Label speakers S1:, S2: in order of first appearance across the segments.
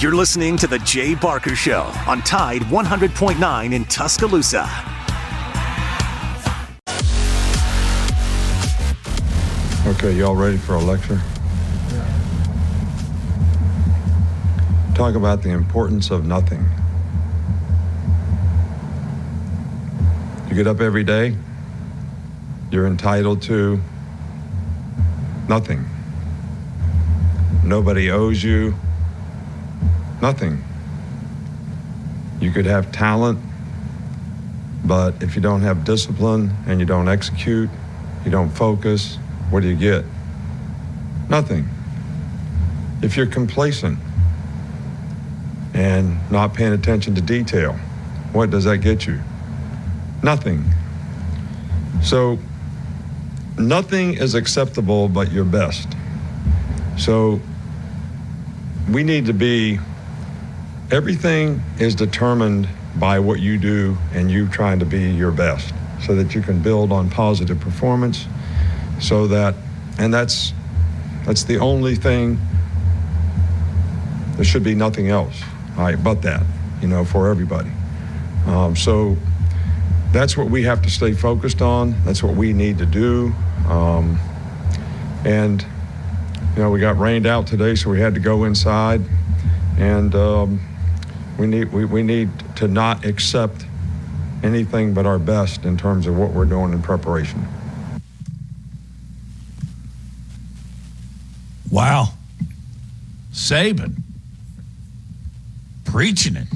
S1: You're listening to The Jay Barker Show on Tide 100.9 in Tuscaloosa.
S2: Okay, y'all ready for a lecture? Talk about the importance of nothing. You get up every day, you're entitled to nothing. Nobody owes you nothing. You could have talent, but if you don't have discipline and you don't execute, you don't focus, what do you get? Nothing. If you're complacent and not paying attention to detail, what does that get you? Nothing. So nothing is acceptable but your best. So we need to be, everything is determined by what you do and you trying to be your best so that you can build on positive performance so that, and that's the only thing, there should be nothing else, right, but that, for everybody. So that's what we have to stay focused on. That's what we need to do. And we got rained out today, so we had to go inside, and we need to not accept anything but our best in terms of what we're doing in preparation.
S3: Wow. Saban. Preaching it.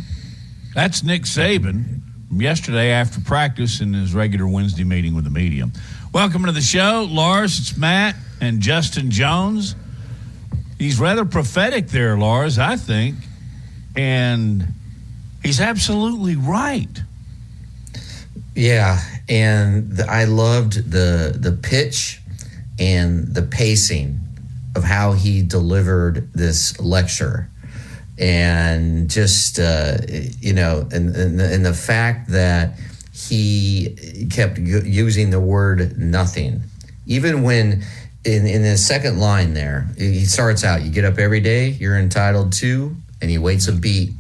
S3: That's Nick Saban from yesterday after practice in his regular Wednesday meeting with the media. Welcome to the show, Lars. It's Matt and Justin Jones. He's rather prophetic there, Lars, I think. And he's absolutely right.
S4: Yeah, and I loved the pitch and the pacing of how he delivered this lecture. And just, and the fact that he kept using the word nothing. Even when in the second line there, he starts out, you get up every day, you're entitled to, and he waits a beat,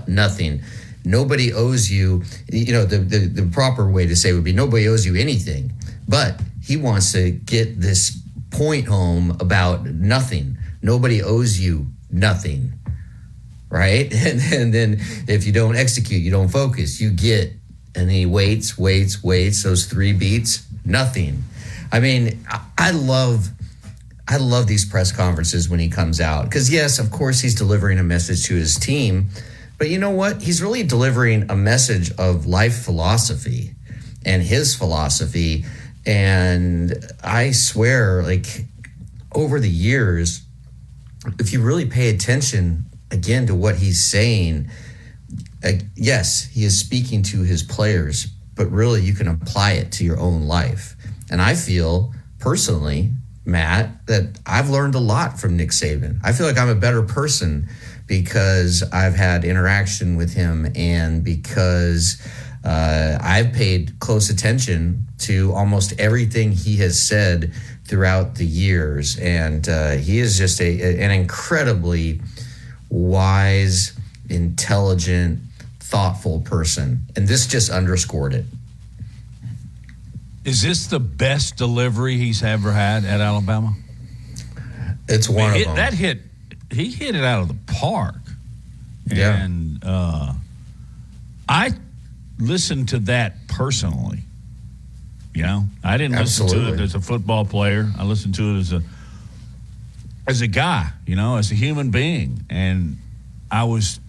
S4: nothing. Nobody owes you, the proper way to say would be nobody owes you anything. But he wants to get this point home about nothing. Nobody owes you nothing, right? And then if you don't execute, you don't focus, you get, and he waits, those three beats, nothing. I mean, I love these press conferences when he comes out, because yes, of course he's delivering a message to his team, but you know what? He's really delivering a message of life philosophy and his philosophy. And I swear, over the years, if you really pay attention again to what he's saying, yes, he is speaking to his players, but really you can apply it to your own life. And I feel personally, Matt, that I've learned a lot from Nick Saban. I feel like I'm a better person because I've had interaction with him and because I've paid close attention to almost everything he has said throughout the years. And he is just an incredibly wise, intelligent, thoughtful person. And this just underscored it.
S3: Is this the best delivery he's ever had at Alabama?
S4: It's one of them.
S3: He hit it out of the park.
S4: Yeah.
S3: And I listened to that personally. I didn't listen to it as a football player. I listened to it as a guy, as a human being. And I was,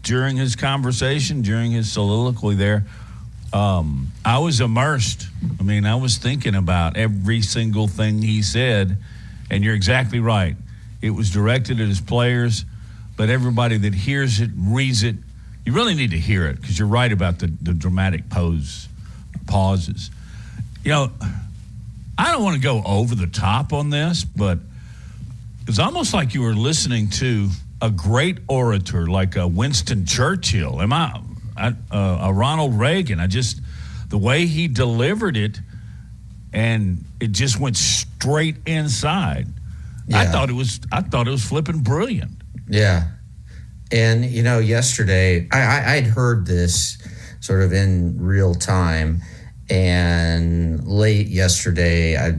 S3: during his conversation, during his soliloquy there, I was immersed. I was thinking about every single thing he said, and you're exactly right. It was directed at his players, but everybody that hears it, reads it, you really need to hear it, because you're right about the dramatic pauses. I don't want to go over the top on this, but it's almost like you were listening to a great orator like a Winston Churchill. A Ronald Reagan. The way he delivered it, and it just went straight inside. Yeah. I thought it was flipping brilliant.
S4: Yeah. And, yesterday I'd heard this sort of in real time. And late yesterday, I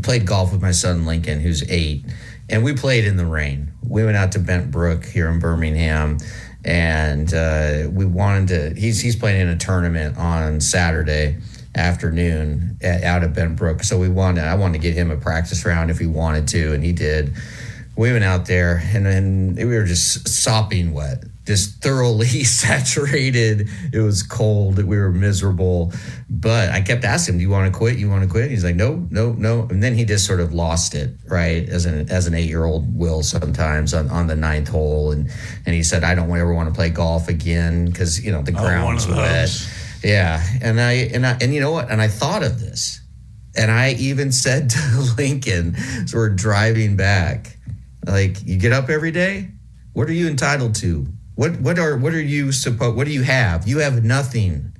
S4: played golf with my son, Lincoln, who's 8. And we played in the rain. We went out to Bent Brook here in Birmingham. And we wanted to, he's playing in a tournament on Saturday afternoon out at Bent Brook. So I wanted to get him a practice round if he wanted to, and he did. We went out there, and then we were just sopping wet, just thoroughly saturated. It was cold. We were miserable. But I kept asking him, do you want to quit? You want to quit? He's like, no. And then he just sort of lost it, right, as an 8-year-old will sometimes on the 9th hole. And he said, I don't ever want to play golf again because, the ground's wet. Yeah. And you know what? And I thought of this. And I even said to Lincoln, so we're driving back, like, you get up every day? What are you entitled to? What do you have? You have nothing.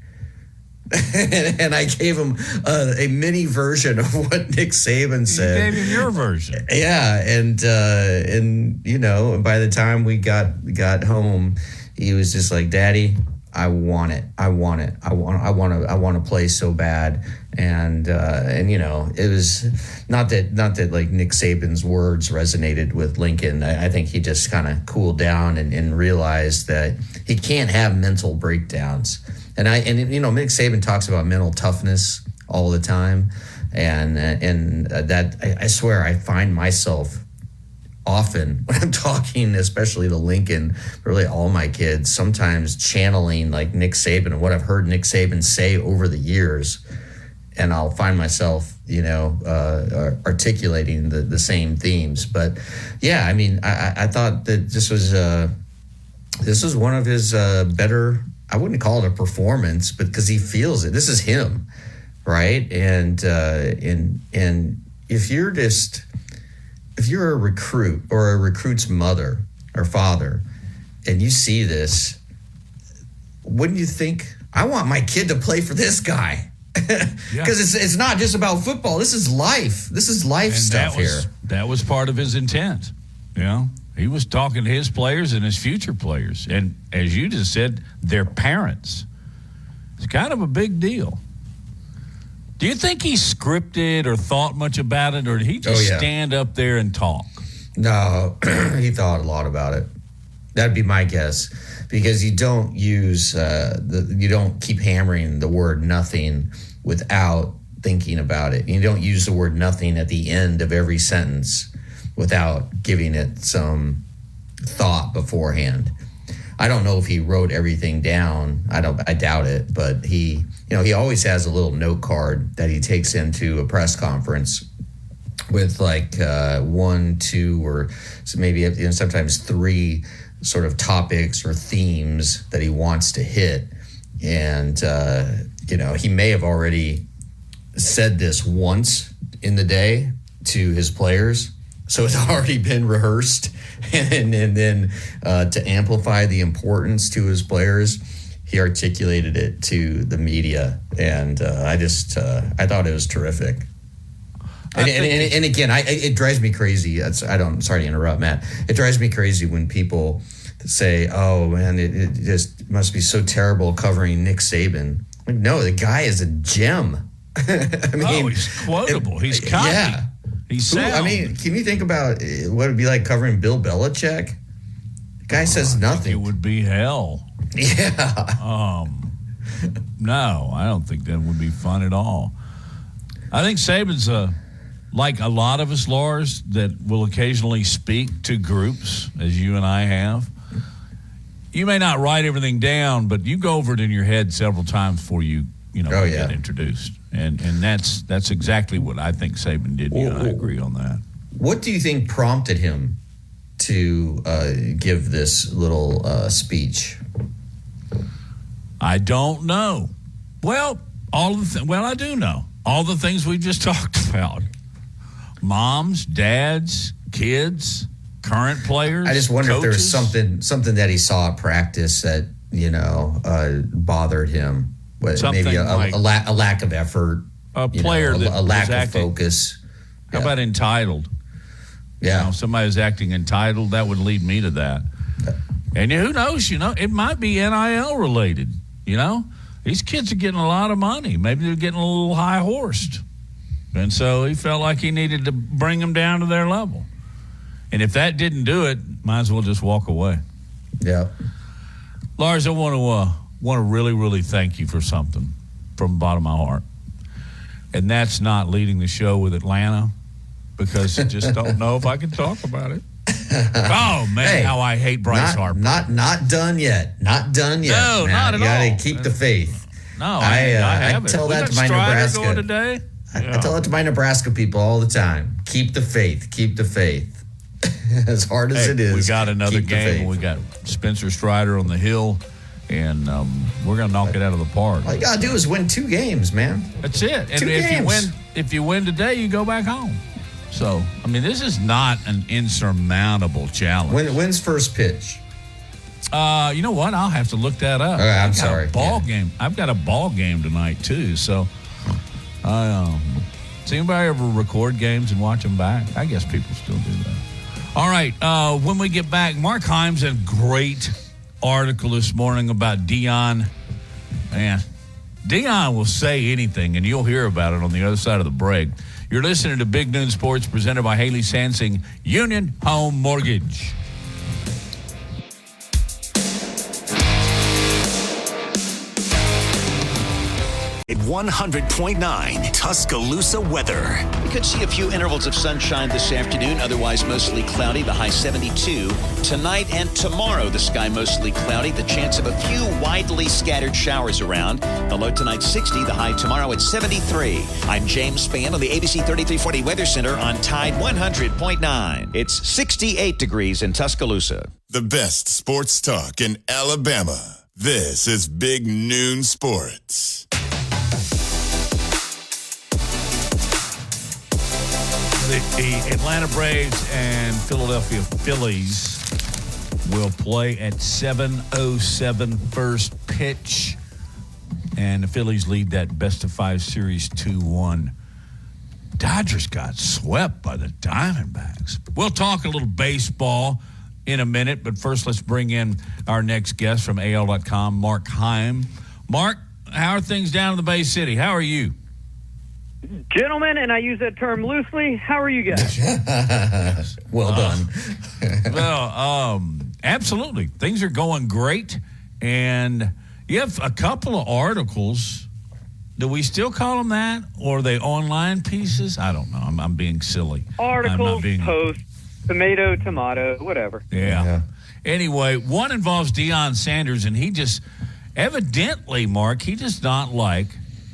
S4: And I gave him a mini version of what Nick Saban said.
S3: You gave him your version.
S4: Yeah, and by the time we got home, he was just like, Daddy, I want it. I want to play so bad. And it was not that like Nick Saban's words resonated with Lincoln. I think he just kind of cooled down and realized that he can't have mental breakdowns. And Nick Saban talks about mental toughness all the time. And that I swear I find myself often when I'm talking, especially to Lincoln, really all my kids, sometimes channeling like Nick Saban and what I've heard Nick Saban say over the years. And I'll find myself, articulating the same themes. But yeah, I mean, I thought that this was one of his better, I wouldn't call it a performance, but because he feels it. This is him, right? And if you're a recruit or a recruit's mother or father, and you see this, wouldn't you think, I want my kid to play for this guy? Because it's not just about football. This is life. This is life and stuff here.
S3: That was part of his intent. He was talking to his players and his future players. And as you just said, their parents. It's kind of a big deal. Do you think he scripted or thought much about it, or did he just stand up there and talk?
S4: No, he thought a lot about it. That'd be my guess, because you don't use you don't keep hammering the word nothing without thinking about it. You don't use the word nothing at the end of every sentence without giving it some thought beforehand. I don't know if he wrote everything down. I doubt it, but he always has a little note card that he takes into a press conference with like 1, 2, or maybe sometimes 3 sort of topics or themes that he wants to hit. And, he may have already said this once in the day to his players. So it's already been rehearsed. And then to amplify the importance to his players, he articulated it to the media. And I thought it was terrific. And again, it drives me crazy. Sorry to interrupt, Matt. It drives me crazy when people say, "Oh man, it just must be so terrible covering Nick Saban." Like, no, the guy is a gem.
S3: He's quotable. He's cocky.
S4: Yeah,
S3: he's sound.
S4: Can you think about what it'd be like covering Bill Belichick? The guy says nothing.
S3: It would be hell.
S4: Yeah.
S3: No, I don't think that would be fun at all. I think Saban's like a lot of us, Lars, that will occasionally speak to groups, as you and I have. You may not write everything down, but you go over it in your head several times before you get introduced. And that's exactly what I think Saban did. You and I agree on that.
S4: What do you think prompted him to give this little speech?
S3: I don't know. Well, I do know. All the things we just talked about. Moms, dads, kids, current players.
S4: I just wonder
S3: coaches.
S4: if there was something that he saw at practice that bothered him. Maybe a lack of effort.
S3: A player
S4: a lack of focus.
S3: How about entitled?
S4: Yeah,
S3: somebody was acting entitled. That would lead me to that. And who knows, it might be NIL related, These kids are getting a lot of money. Maybe they're getting a little high-horsed. And so he felt like he needed to bring them down to their level. And if that didn't do it, might as well just walk away.
S4: Yeah.
S3: Lars, I want to really, really thank you for something from the bottom of my heart. And that's not leading the show with Atlanta, because I just don't know if I can talk about it. Oh, man,
S4: hey,
S3: how I hate Bryce Harper.
S4: Not done yet. Not done yet.
S3: No, not at all.
S4: You got to keep the faith.
S3: No, I
S4: tell that to my Nebraska.
S3: Going today.
S4: I tell it to my Nebraska people all the time. Keep the faith. Keep the faith. As hard as it is.
S3: We got another game. We got Spencer Strider on the hill, and we're going to knock it out of the park.
S4: All you got to do is win 2 games, man.
S3: That's it. And
S4: games.
S3: if you win today, you go back home. So, I mean, this is not an insurmountable challenge.
S4: When's first pitch?
S3: You know what? I'll have to look that up.
S4: I'm sorry.
S3: Game. I've got a ball game tonight, too. So, does anybody ever record games and watch them back? I guess people still do that. All right. When we get back, Mark Himes had a great article this morning about Deion. Man, Deion will say anything, and you'll hear about it on the other side of the break. You're listening to Big Noon Sports, presented by Haley Sansing, Union Home Mortgage.
S1: At 100.9 Tuscaloosa weather.
S5: We could see a few intervals of sunshine this afternoon, otherwise mostly cloudy, the high 72. Tonight and tomorrow, the sky mostly cloudy, the chance of a few widely scattered showers around. The low tonight 60, the high tomorrow at 73. I'm James Spann on the ABC 3340 Weather Center on Tide 100.9. It's 68 degrees in Tuscaloosa.
S6: The best sports talk in Alabama. This is Big Noon Sports.
S3: The Atlanta Braves and Philadelphia Phillies will play at 7:07 first pitch. And the Phillies lead that best-of-5 series 2-1. Dodgers got swept by the Diamondbacks. We'll talk a little baseball in a minute, but first let's bring in our next guest from AL.com, Mark Heim. Mark, how are things down in the Bay City? How are you?
S7: Gentlemen, and I use that term loosely, how are you guys?
S4: Well done.
S3: Well, absolutely. Things are going great, and you have a couple of articles. Do we still call them that, or are they online pieces? I don't know. I'm being silly.
S7: Articles, posts, tomato, whatever.
S3: Yeah. Anyway, one involves Deion Sanders, and he just, evidently, Mark, he does not like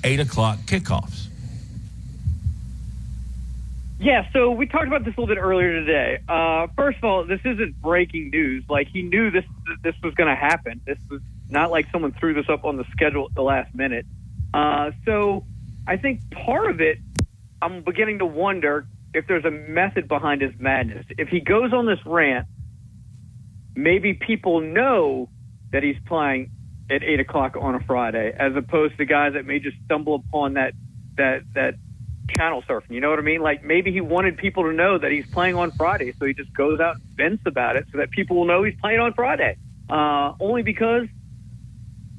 S3: 8 o'clock kickoffs.
S7: Yeah, so we talked about this a little bit earlier today. First of all, this isn't breaking news. Like, he knew this was going to happen. This was not like someone threw this up on the schedule at the last minute. So I think part of it, I'm beginning to wonder if there's a method behind his madness. If he goes on this rant, maybe people know that he's playing at 8 o'clock on a Friday, as opposed to guys that may just stumble upon that channel surfing. You know what I mean? Like, maybe he wanted people to know that he's playing on Friday, so he just goes out and vents about it so that people will know he's playing on Friday. Only because,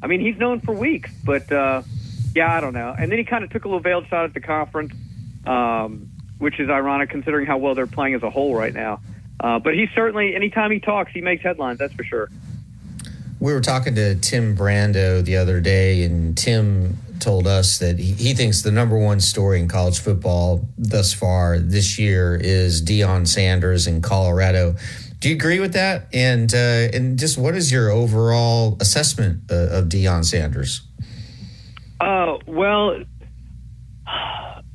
S7: I mean, he's known for weeks, but yeah, I don't know. And then he kind of took a little veiled shot at the conference, which is ironic considering how well they're playing as a whole right now. But he certainly, anytime he talks, he makes headlines, that's for sure.
S4: We were talking to Tim Brando the other day, and Tim told us that he thinks the number one story in college football thus far this year is Deion Sanders in Colorado. Do you agree with that? And just what is your overall assessment of Deion Sanders?
S7: Well,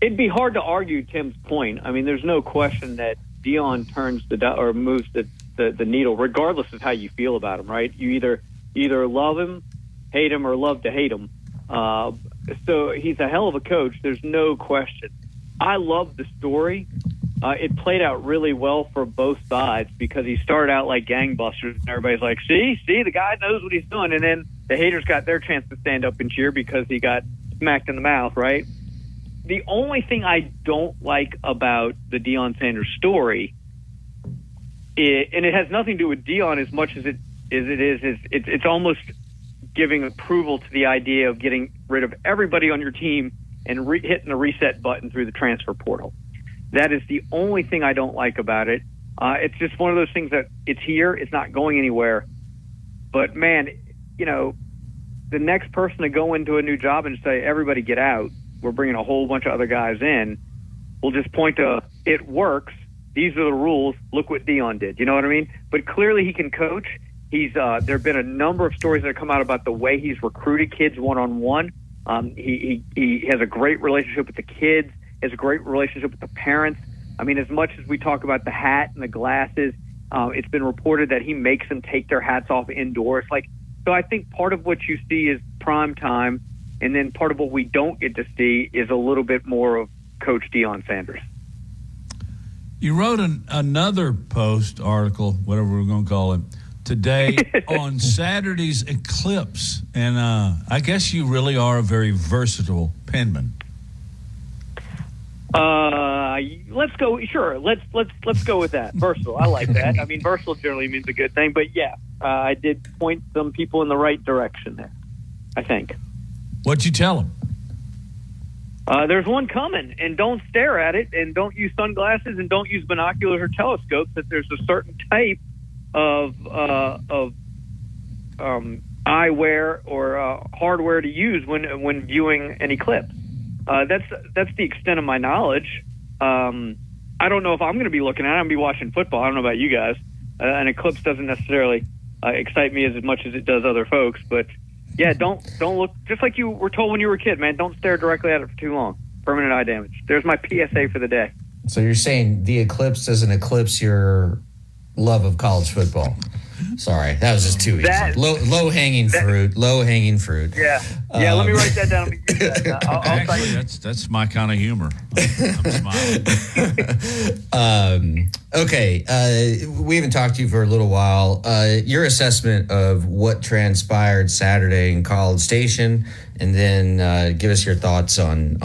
S7: it'd be hard to argue Tim's point. I mean, there's no question that Deion turns or moves the needle, regardless of how you feel about him. Right? You either love him, hate him, or love to hate him. So he's a hell of a coach. There's no question. I love the story. It played out really well for both sides because he started out like gangbusters, and everybody's like, see, the guy knows what he's doing. And then the haters got their chance to stand up and cheer because he got smacked in the mouth, right? The only thing I don't like about the Deion Sanders story, and it has nothing to do with Deion as much as it it's almost giving approval to the idea of getting rid of everybody on your team and hitting the reset button through the transfer portal. That is the only thing I don't like about it. It's just one of those things that it's here, it's not going anywhere. But man, the next person to go into a new job and say, everybody get out, we're bringing a whole bunch of other guys in, will just point to, it works, these are the rules, look what Dion did. You know what I mean? But clearly he can coach. He's there have been a number of stories that have come out about the way he's recruited kids one-on-one. He has a great relationship with the kids, has a great relationship with the parents. I mean, as much as we talk about the hat and the glasses, it's been reported that he makes them take their hats off indoors. So I think part of what you see is prime time, and then part of what we don't get to see is a little bit more of Coach Deion Sanders.
S3: You wrote another post, article, whatever we're going to call it, today on Saturday's eclipse, and I guess you really are a very versatile penman.
S7: Let's go. Sure, let's go with that. Versatile, I like that. I mean, versatile generally means a good thing, but yeah, I did point some people in the right direction there, I think.
S3: What'd you tell them?
S7: There's one coming, and don't stare at it, and don't use sunglasses, and don't use binoculars or telescopes. That there's a certain type of eyewear or hardware to use when viewing an eclipse. That's the extent of my knowledge. I don't know if I'm going to be looking at it. I'm going to be watching football. I don't know about you guys. An eclipse doesn't necessarily excite me as much as it does other folks, but. Yeah, don't look, just like you were told when you were a kid, man, don't stare directly at it for too long. Permanent eye damage. There's my PSA for the day.
S4: So you're saying the eclipse doesn't eclipse your love of college football? Sorry, that was just too easy. Low-hanging fruit.
S7: Yeah, let me write that down.
S3: Actually, that's my kind of humor. I'm smiling.
S4: Okay, we haven't talked to you for a little while. Your assessment of what transpired Saturday in College Station, and then give us your thoughts on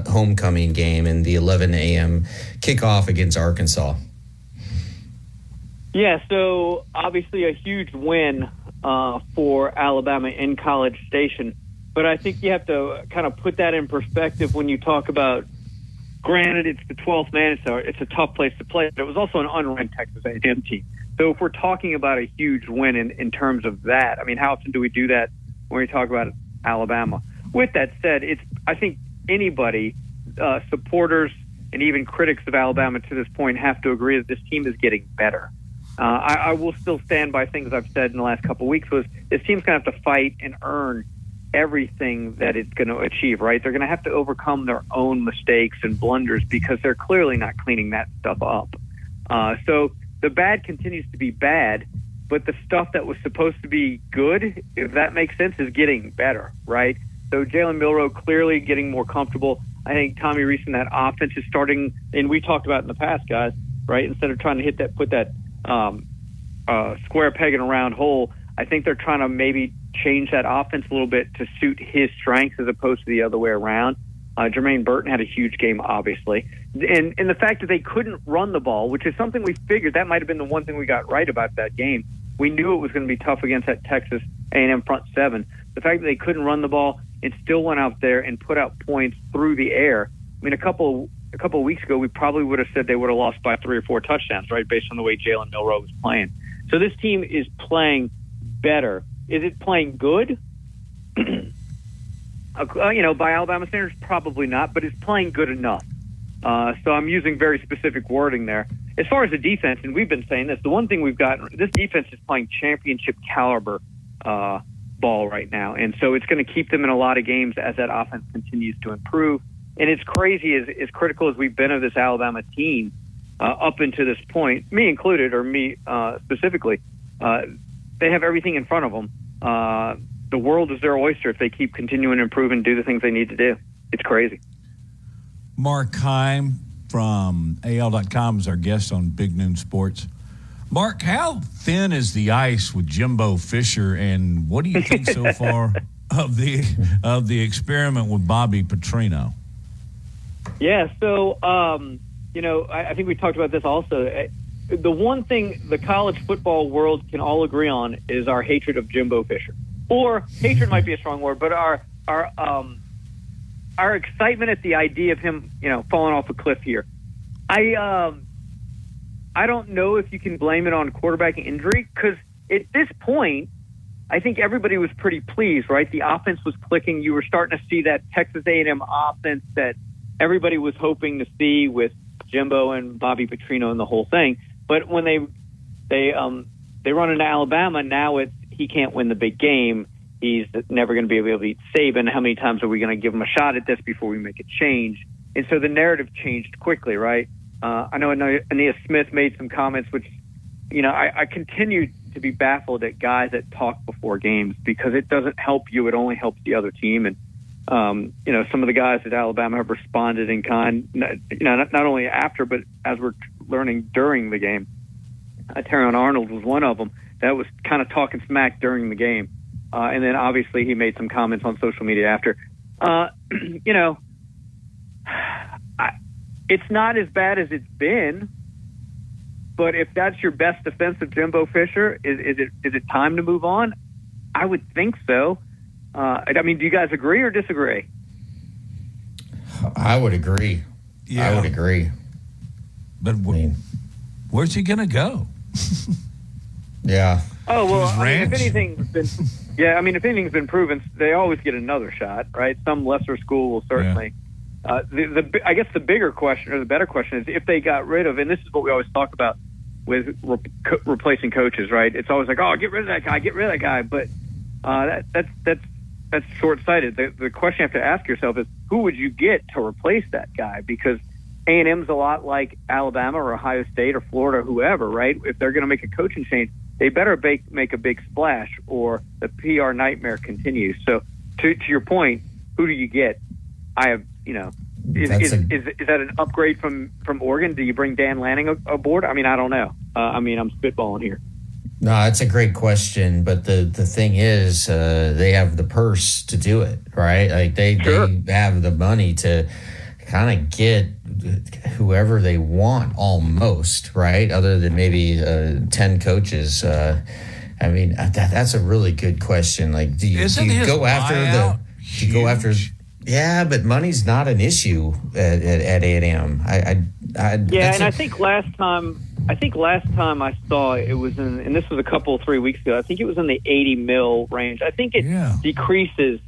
S4: homecoming game and the 11 a.m. kickoff against Arkansas.
S7: Yeah, so obviously a huge win for Alabama in College Station. But I think you have to kind of put that in perspective when you talk about, granted, it's the 12th man, it's a tough place to play, but it was also an unranked Texas A&M team. So if we're talking about a huge win in terms of that, I mean, how often do we do that when we talk about Alabama? With that said, I think anybody, supporters and even critics of Alabama to this point, have to agree that this team is getting better. I will still stand by things I've said in the last couple of weeks. Was this team's going to have to fight and earn everything that it's going to achieve, right? They're going to have to overcome their own mistakes and blunders because they're clearly not cleaning that stuff up. So the bad continues to be bad, but the stuff that was supposed to be good, if that makes sense, is getting better, right? So Jalen Milroe clearly getting more comfortable. I think Tommy Rees and that offense is starting, and we talked about it in the past, guys, right? Instead of trying to put that square peg in a round hole, I think they're trying to maybe change that offense a little bit to suit his strengths as opposed to the other way around. Jermaine Burton had a huge game, obviously. And the fact that they couldn't run the ball, which is something we figured that might have been the one thing we got right about that game. We knew it was going to be tough against that Texas A&M front seven. The fact that they couldn't run the ball and still went out there and put out points through the air. I mean, a couple of weeks ago, we probably would have said they would have lost by 3 or 4 touchdowns, right, based on the way Jalen Milroe was playing. So this team is playing better. Is it playing good? By Alabama standards, probably not, but it's playing good enough. So I'm using very specific wording there. As far as the defense, and we've been saying this, the one thing we've got, this defense is playing championship caliber ball right now. And so it's going to keep them in a lot of games as that offense continues to improve. And it's crazy, as critical as we've been of this Alabama team up until this point, me included, or me specifically, they have everything in front of them. The world is their oyster if they keep continuing to improve and do the things they need to do. It's crazy.
S3: Mark Keim from AL.com is our guest on Big Noon Sports. Mark, how thin is the ice with Jimbo Fisher, and what do you think so far of the experiment with Bobby Petrino?
S7: Yeah, so, I think we talked about this also. the one thing the college football world can all agree on is our hatred of Jimbo Fisher. Or hatred might be a strong word, but our excitement at the idea of him, falling off a cliff here. I don't know if you can blame it on quarterback injury, because at this point, I think everybody was pretty pleased, right? The offense was clicking. You were starting to see that Texas A&M offense that everybody was hoping to see with Jimbo and Bobby Petrino and the whole thing. But when they run into Alabama, now he can't win the big game. He's never going to be able to beat Saban. How many times are we going to give him a shot at this before we make a change? And so the narrative changed quickly, right? I know Aeneas Smith made some comments, which, I continue to be baffled at guys that talk before games, because it doesn't help you. It only helps the other team. And, some of the guys at Alabama have responded in kind, not only after, but as we're learning during the game. Terrion Arnold was one of them that was kind of talking smack during the game. And then obviously he made some comments on social media after. It's not as bad as it's been, but if that's your best defense of Jimbo Fisher, is it time to move on? I would think so. Do you guys agree or disagree?
S4: I would agree.
S3: Yeah.
S4: I would agree.
S3: But where's he going to go?
S4: Yeah.
S7: Oh, well,
S3: Ranch?
S7: if anything's been proven, they always get another shot, right? Some lesser school will certainly. I guess the bigger question, or the better question, is if they got rid of, and this is what we always talk about with replacing coaches, right? It's always like, oh, get rid of that guy. But that's short-sighted. The question you have to ask yourself is, who would you get to replace that guy? Because A&M's a lot like Alabama or Ohio State or Florida or whoever, right? If they're going to make a coaching change, they better make a big splash, or the PR nightmare continues. So to your point, who do you get? Is that an upgrade from Oregon? Do you bring Dan Lanning aboard? I don't know. I'm spitballing here.
S4: No, that's a great question. But the thing is, they have the purse to do it, right? Like they have the money to kind of get whoever they want almost, right? Other than maybe 10 coaches. That's a really good question. Like, do you go after yeah, but money's not an issue at A&M.
S7: And I think last time I saw it was in, and this was 3 weeks ago, I think it was in the 80 mil range. I think it decreases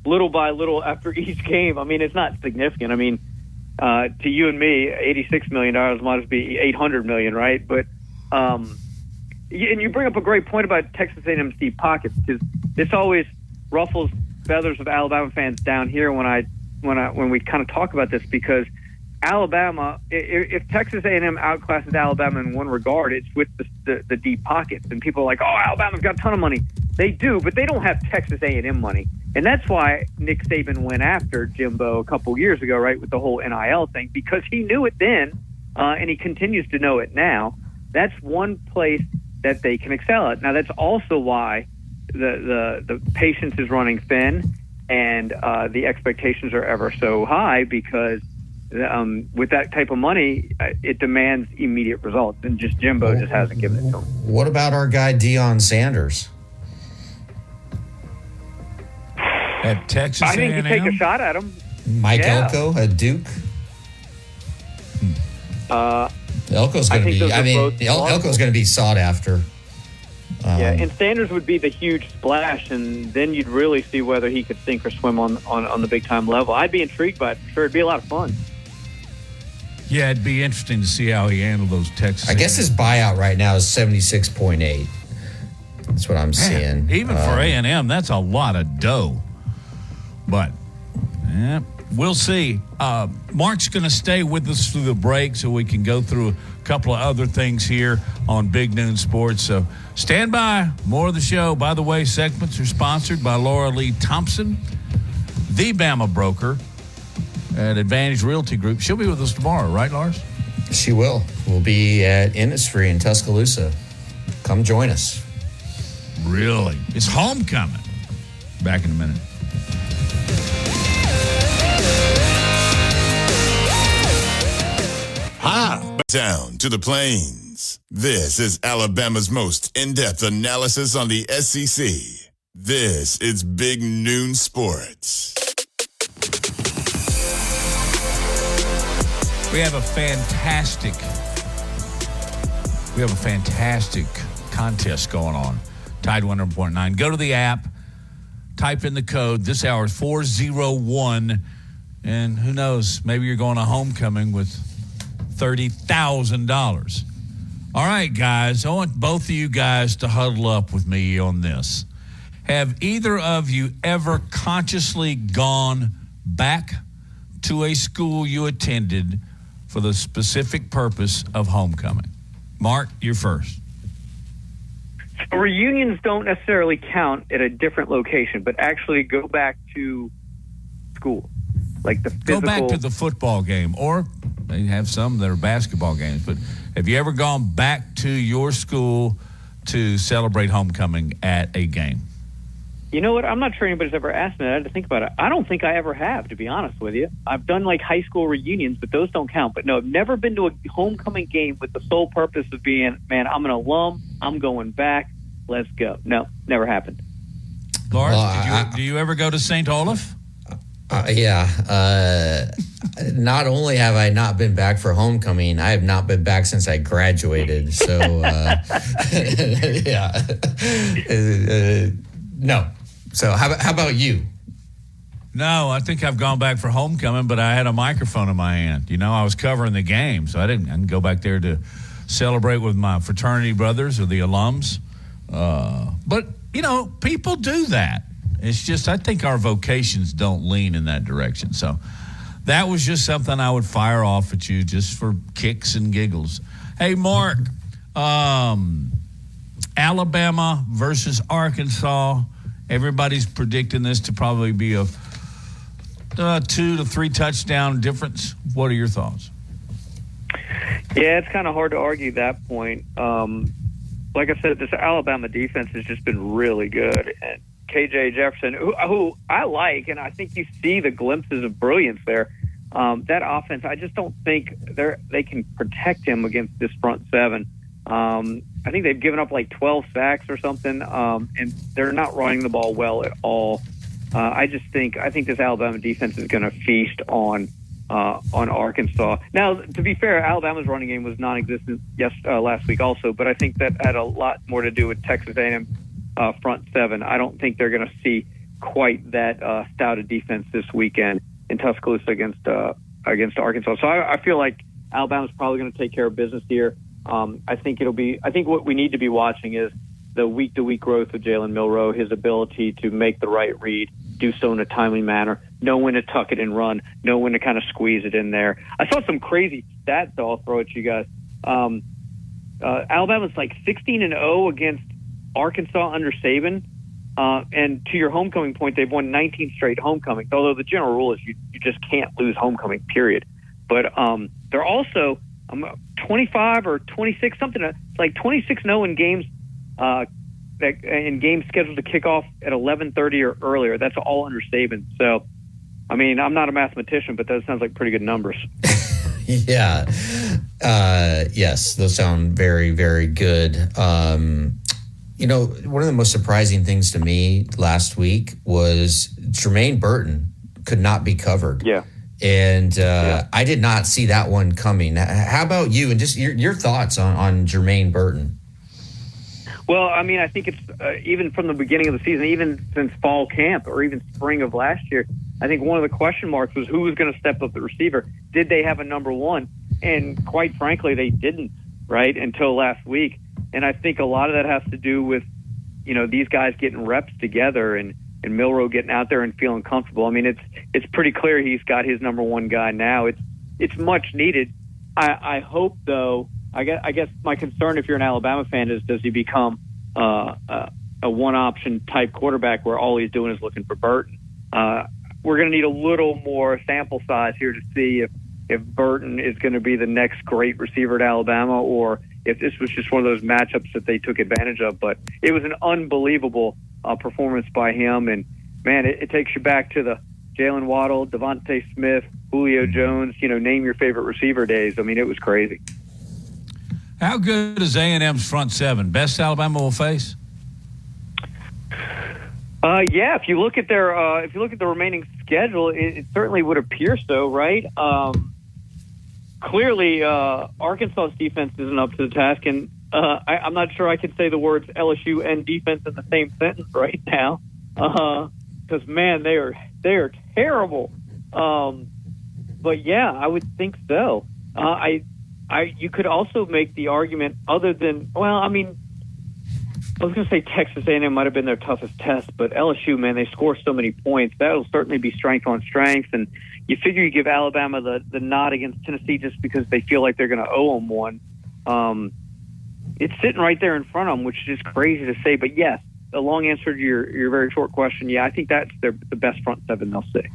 S7: little by little after each game. It's not significant. To you and me, $86 million might as be $800 million, right? But and you bring up a great point about Texas A&M's deep pockets, because this always ruffles feathers of Alabama fans down here when we kind of talk about this, because Alabama, if Texas A&M outclasses Alabama in one regard, it's with the deep pockets, and people are like, oh, Alabama's got a ton of money. They do, but they don't have Texas A&M money. And that's why Nick Saban went after Jimbo a couple years ago, right, with the whole NIL thing, because he knew it then, and he continues to know it now. That's one place that they can excel at. Now, that's also why the patience is running thin, and the expectations are ever so high, because with that type of money, it demands immediate results, and Jimbo just hasn't given it to him.
S4: What about our guy Deion Sanders?
S3: At Texas
S7: I think
S3: A&M?
S7: you take a shot at him.
S4: Mike Elko at Duke? Elko's going to be. Elko's going to be sought after.
S7: And Sanders would be the huge splash, and then you'd really see whether he could sink or swim on the big time level. I'd be intrigued by it. For sure, it'd be a lot of fun.
S3: Yeah, it'd be interesting to see how he handled those Texas.
S4: I guess his buyout right now is 76.8. That's what I'm seeing.
S3: Even for A&M, that's a lot of dough. But we'll see. Mark's going to stay with us through the break so we can go through a couple of other things here on Big Noon Sports. So stand by. More of the show. By the way, segments are sponsored by Laura Lee Thompson, the Bama broker at Advantage Realty Group. She'll be with us tomorrow, right, Lars?
S4: She will. We'll be at Innisfree in Tuscaloosa. Come join us.
S3: Really? It's homecoming. Back in a minute.
S6: Down to the plains. Sports. This is Alabama's most in-depth analysis on the SEC. This is Big Noon Sports.
S3: We have a fantastic contest going on. Tide 100.9. Go to the app, type in the code. This hour is 401, and who knows, maybe you're going to homecoming with $30,000. All right, guys, I want both of you guys to huddle up with me on this. Have either of you ever consciously gone back to a school you attended for the specific purpose of homecoming? Mark, you're first.
S7: So reunions don't necessarily count at a different location, but actually go back to school, like the physical.
S3: Go back to the football game, or they have some that are basketball games. But have you ever gone back to your school to celebrate homecoming at a game?
S7: You know what? I'm not sure anybody's ever asked me that. I had to think about it. I don't think I ever have, to be honest with you. I've done like high school reunions, but those don't count. But no, I've never been to a homecoming game with the sole purpose of being, man, I'm an alum, I'm going back, let's go. No, never happened.
S3: Lars, do you ever go to St. Olaf?
S4: Yeah. Not only have I not been back for homecoming, I have not been back since I graduated. So, yeah. No. So how about you?
S3: No, I think I've gone back for homecoming, but I had a microphone in my hand. You know, I was covering the game, so I didn't go back there to celebrate with my fraternity brothers or the alums. But, you know, people do that. It's just I think our vocations don't lean in that direction. So that was just something I would fire off at you just for kicks and giggles. Hey, Mark, Alabama versus Arkansas. Everybody's predicting this to probably be a 2 to 3 touchdown difference. What are your thoughts?
S7: Yeah, it's kind of hard to argue that point. Like I said, this Alabama defense has just been really good. And KJ Jefferson, who I like, and I think you see the glimpses of brilliance there. That offense, I just don't think they can protect him against this front seven. I think they've given up like 12 sacks or something, and they're not running the ball well at all. I think this Alabama defense is going to feast on Arkansas. Now, to be fair, Alabama's running game was non-existent last week also, but I think that had a lot more to do with Texas A&M front seven. I don't think they're going to see quite that stout a defense this weekend in Tuscaloosa against Arkansas. So I feel like Alabama's probably going to take care of business here. I think what we need to be watching is the week-to-week growth of Jalen Milroe, his ability to make the right read, do so in a timely manner, know when to tuck it and run, know when to kind of squeeze it in there. I saw some crazy stats, though, I'll throw at you guys. Alabama's like 16-0 against Arkansas under Saban. And to your homecoming point, they've won 19 straight homecomings, although the general rule is you just can't lose homecoming, period. But they're also 25 or 26, something like 26-0 in games in games scheduled to kick off at 11:30 or earlier. That's all under Saban. So, I mean, I'm not a mathematician, but that sounds like pretty good numbers.
S4: Yeah. Yes, those sound very, very good. You know, one of the most surprising things to me last week was Jermaine Burton could not be covered.
S7: Yeah.
S4: And I did not see that one coming. How about you? And just your thoughts on Jermaine Burton?
S7: Well, I mean, I think it's even from the beginning of the season, even since fall camp or even spring of last year, I think one of the question marks was who was going to step up the receiver. Did they have a number one? And quite frankly, they didn't, right, until last week. And I think a lot of that has to do with, you know, these guys getting reps together and Milroe getting out there and feeling comfortable. I mean, it's pretty clear he's got his number one guy now. It's much needed. I hope, though, I guess my concern if you're an Alabama fan is does he become a one-option type quarterback where all he's doing is looking for Burton? We're going to need a little more sample size here to see if Burton is going to be the next great receiver at Alabama or if this was just one of those matchups that they took advantage of. But it was an unbelievable performance by him. And, man, it takes you back to the Jalen Waddle, Devontae Smith, Julio Jones, you know, name your favorite receiver days. I mean, it was crazy.
S3: How good is A&M's front seven? Best Alabama will face?
S7: Yeah, if you look at the remaining schedule, it certainly would appear so, right? Clearly, Arkansas's defense isn't up to the task, and I'm not sure I could say the words LSU and defense in the same sentence right now, because man, they are terrible. But yeah, I would think so. You could also make the argument, other than, well, I mean, I was going to say Texas A&M might have been their toughest test, but LSU, man, they score so many points. That'll certainly be strength on strength. And you figure you give Alabama the nod against Tennessee just because they feel like they're going to owe them one. It's sitting right there in front of them, which is crazy to say. But yes, the long answer to your very short question, yeah, I think that's the best front seven they'll see.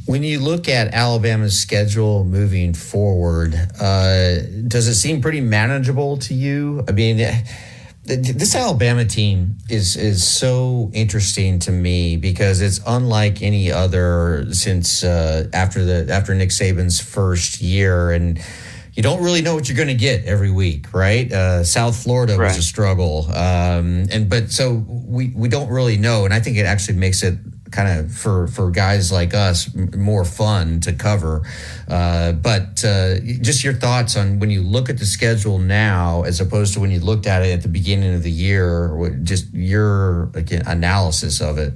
S4: When you look at Alabama's schedule moving forward, does it seem pretty manageable to you? I mean, this Alabama team is so interesting to me because it's unlike any other since after Nick Saban's first year, and you don't really know what you're going to get every week, right? South Florida was a struggle, but so we don't really know, and I think it actually makes it kind of for guys like us more fun to cover. But just your thoughts on when you look at the schedule now as opposed to when you looked at it at the beginning of the year, just your analysis of it.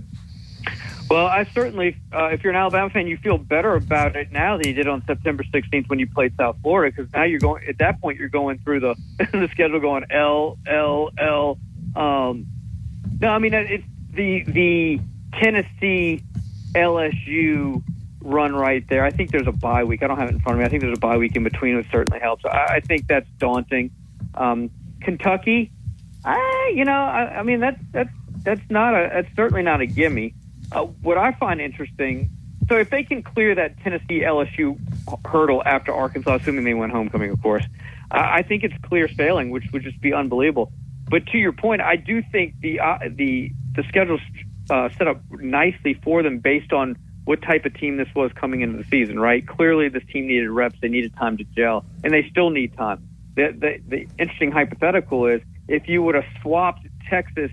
S7: Well, I certainly, if you're an Alabama fan, you feel better about it now than you did on September 16th when you played South Florida, because now at that point you're going through the schedule going L. No, I mean, it's the Tennessee LSU run right there. I think there's a bye week. I don't have it in front of me. I think there's a bye week in between, which certainly helps. I think that's daunting. Kentucky, I mean that's certainly not a gimme. What I find interesting, so if they can clear that Tennessee LSU hurdle after Arkansas, assuming they win homecoming, of course, I think it's clear sailing, which would just be unbelievable. But to your point, I do think the schedule's set up nicely for them based on what type of team this was coming into the season, right? Clearly, this team needed reps. They needed time to gel, and they still need time. The interesting hypothetical is if you would have swapped Texas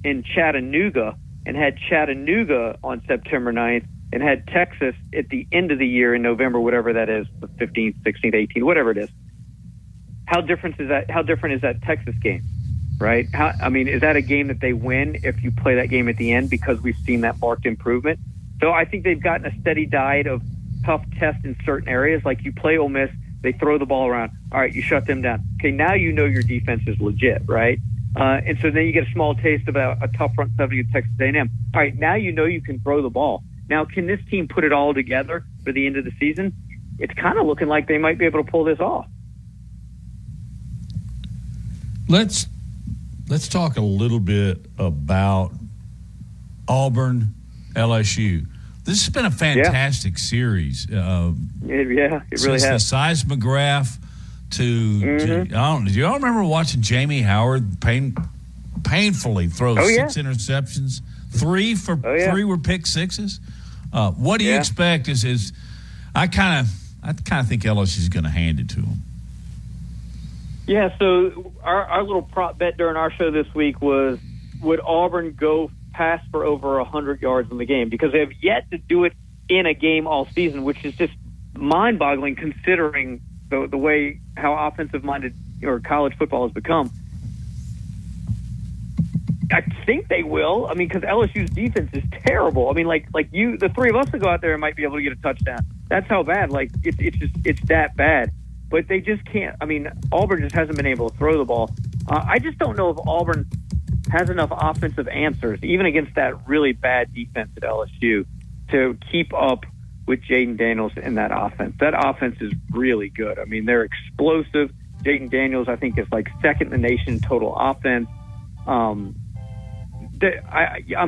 S7: in Chattanooga and had Chattanooga on September 9th and had Texas at the end of the year in November, whatever that is, the 15th, 16th, 18th, whatever it is. How different is that Texas game? Right? Is that a game that they win if you play that game at the end because we've seen that marked improvement? So I think they've gotten a steady diet of tough tests in certain areas. Like you play Ole Miss, they throw the ball around. All right, you shut them down. Okay, now you know your defense is legit, right? And so then you get a small taste of a tough front seven against Texas A&M. All right, now you know you can throw the ball. Now, can this team put it all together for the end of the season? It's kind of looking like they might be able to pull this off.
S3: Let's talk a little bit about Auburn, LSU. This has been a fantastic series.
S7: It really has.
S3: Since the seismograph to do you all remember watching Jamie Howard painfully throw 6 interceptions? 3 were pick sixes. What do you expect? Is I kind of think LSU is going to hand it to them.
S7: Yeah, so our little prop bet during our show this week was, would Auburn go pass for over 100 yards in the game? Because they have yet to do it in a game all season, which is just mind-boggling considering the way how offensive-minded or college football has become. I think they will. I mean, because LSU's defense is terrible. I mean, like the three of us that go out there and might be able to get a touchdown. That's how bad. Like it's that bad. But they just can't. I mean, Auburn just hasn't been able to throw the ball. I just don't know if Auburn has enough offensive answers, even against that really bad defense at LSU, to keep up with Jaden Daniels in that offense. That offense is really good. I mean, they're explosive. Jaden Daniels, I think, is like second in the nation in total offense. I'm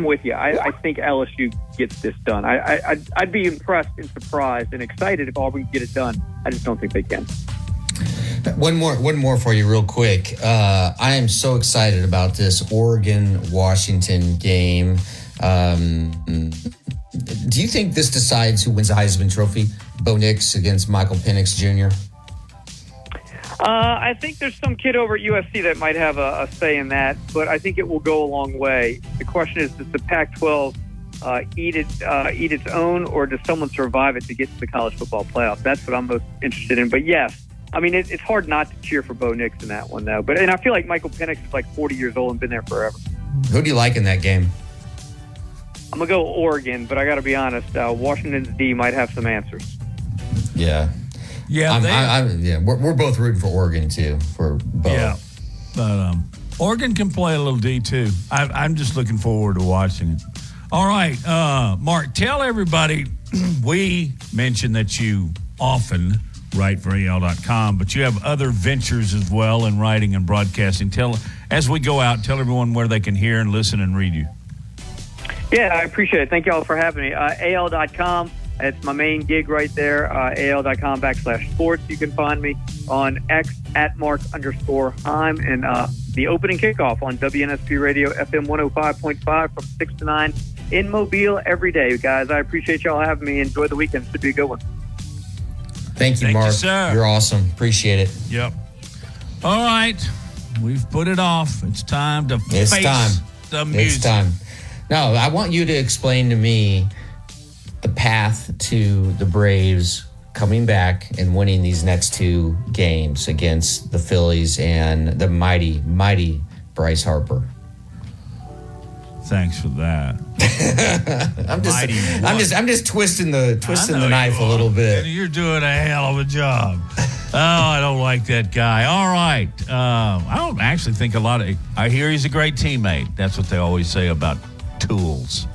S7: with you. I think LSU gets this done. I'd be impressed and surprised and excited if Auburn could get it done. I just don't think they can.
S4: One more for you real quick. I am so excited about this Oregon-Washington game. Do you think this decides who wins the Heisman Trophy? Bo Nix against Michael Penix Jr.?
S7: I think there's some kid over at USC that might have a say in that, but I think it will go a long way. The question is, does the Pac-12 eat its own, or does someone survive it to get to the college football playoff? That's what I'm most interested in. But yes, I mean, it's hard not to cheer for Bo Nix in that one, though. And I feel like Michael Penix is like 40 years old and been there forever.
S4: Who do you like in that game?
S7: I'm going to go Oregon, but I got to be honest, Washington's D might have some answers.
S4: Yeah.
S3: Yeah,
S4: we're both rooting for Oregon, too, for Bo.
S3: Yeah, but Oregon can play a little D, too. I'm just looking forward to watching it. All right, Mark, tell everybody, we mentioned that you often write for AL.com, but you have other ventures as well in writing and broadcasting. As we go out, tell everyone where they can hear and listen and read you.
S7: Yeah, I appreciate it. Thank you all for having me. AL.com, it's my main gig right there. AL.com/sports. You can find me on X at @Mark_Heim, and the opening kickoff on WNSP Radio FM 105.5 from 6 to 9 in Mobile every day. Guys, I appreciate y'all having me. Enjoy the weekend. Should be a good one.
S4: Thank you, Mark.
S3: Sir.
S4: You're awesome. Appreciate it.
S3: Yep. All right. We've put it off. It's time to face the music.
S4: It's time. No, I want you to explain to me the path to the Braves coming back and winning these next two games against the Phillies and the mighty, mighty Bryce Harper.
S3: Thanks for that.
S4: I'm just twisting the knife a little bit.
S3: You're doing a hell of a job. Oh, I don't like that guy. All right. I don't actually think I hear he's a great teammate. That's what they always say about tools.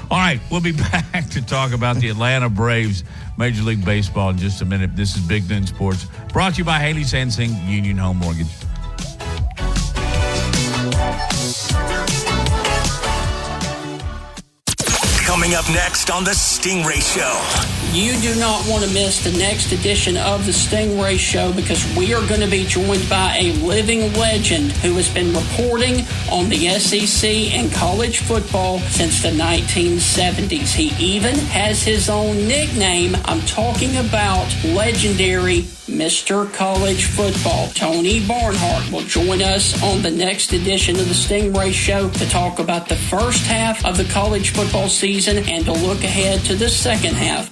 S3: All right. We'll be back to talk about the Atlanta Braves, Major League Baseball in just a minute. This is Big Noon Sports, brought to you by Haley Sansing, Union Home Mortgage.
S1: Coming up next on The Stingray Show.
S8: You do not want to miss the next edition of the Stingray Show, because we are going to be joined by a living legend who has been reporting on the SEC and college football since the 1970s. He even has his own nickname. I'm talking about legendary Mr. College Football. Tony Barnhart will join us on the next edition of the Stingray Show to talk about the first half of the college football season and to look ahead to the second half.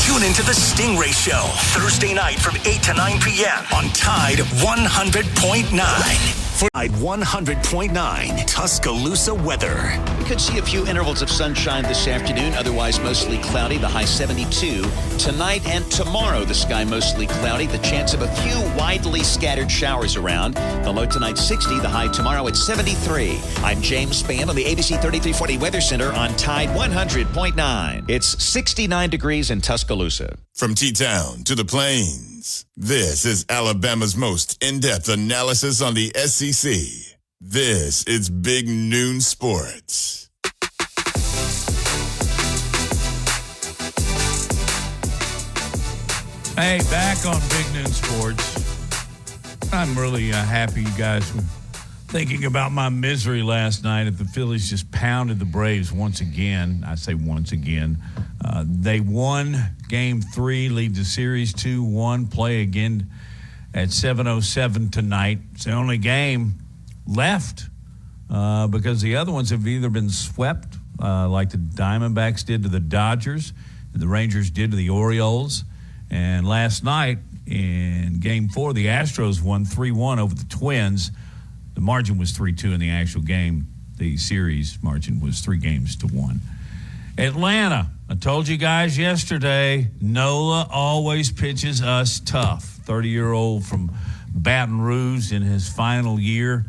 S1: Tune into The Stingray Show, Thursday night from 8 to 9 p.m. on Tide 100.9. Tide 100.9 Tuscaloosa weather.
S5: We could see a few intervals of sunshine this afternoon, otherwise mostly cloudy, the high 72. Tonight and tomorrow, the sky mostly cloudy, the chance of a few widely scattered showers around. The low tonight 60, the high tomorrow at 73. I'm James Spann on the ABC 3340 Weather Center on Tide 100.9. It's 69 degrees in Tuscaloosa.
S6: From T-Town to the Plains, this is Alabama's most in-depth analysis on the SEC. This is Big Noon Sports.
S3: Hey, back on Big Noon Sports. I'm really happy you guys were thinking about my misery last night if the Phillies just pounded the Braves once again. I say once again. They won Game 3, lead the series 2-1, play again at 7:07 tonight. It's the only game left because the other ones have either been swept, like the Diamondbacks did to the Dodgers, and the Rangers did to the Orioles. And last night in Game 4, the Astros won 3-1 over the Twins. The margin was 3-2 in the actual game. The series margin was 3-1. Atlanta, I told you guys yesterday, Nola always pitches us tough. 30-year-old from Baton Rouge in his final year.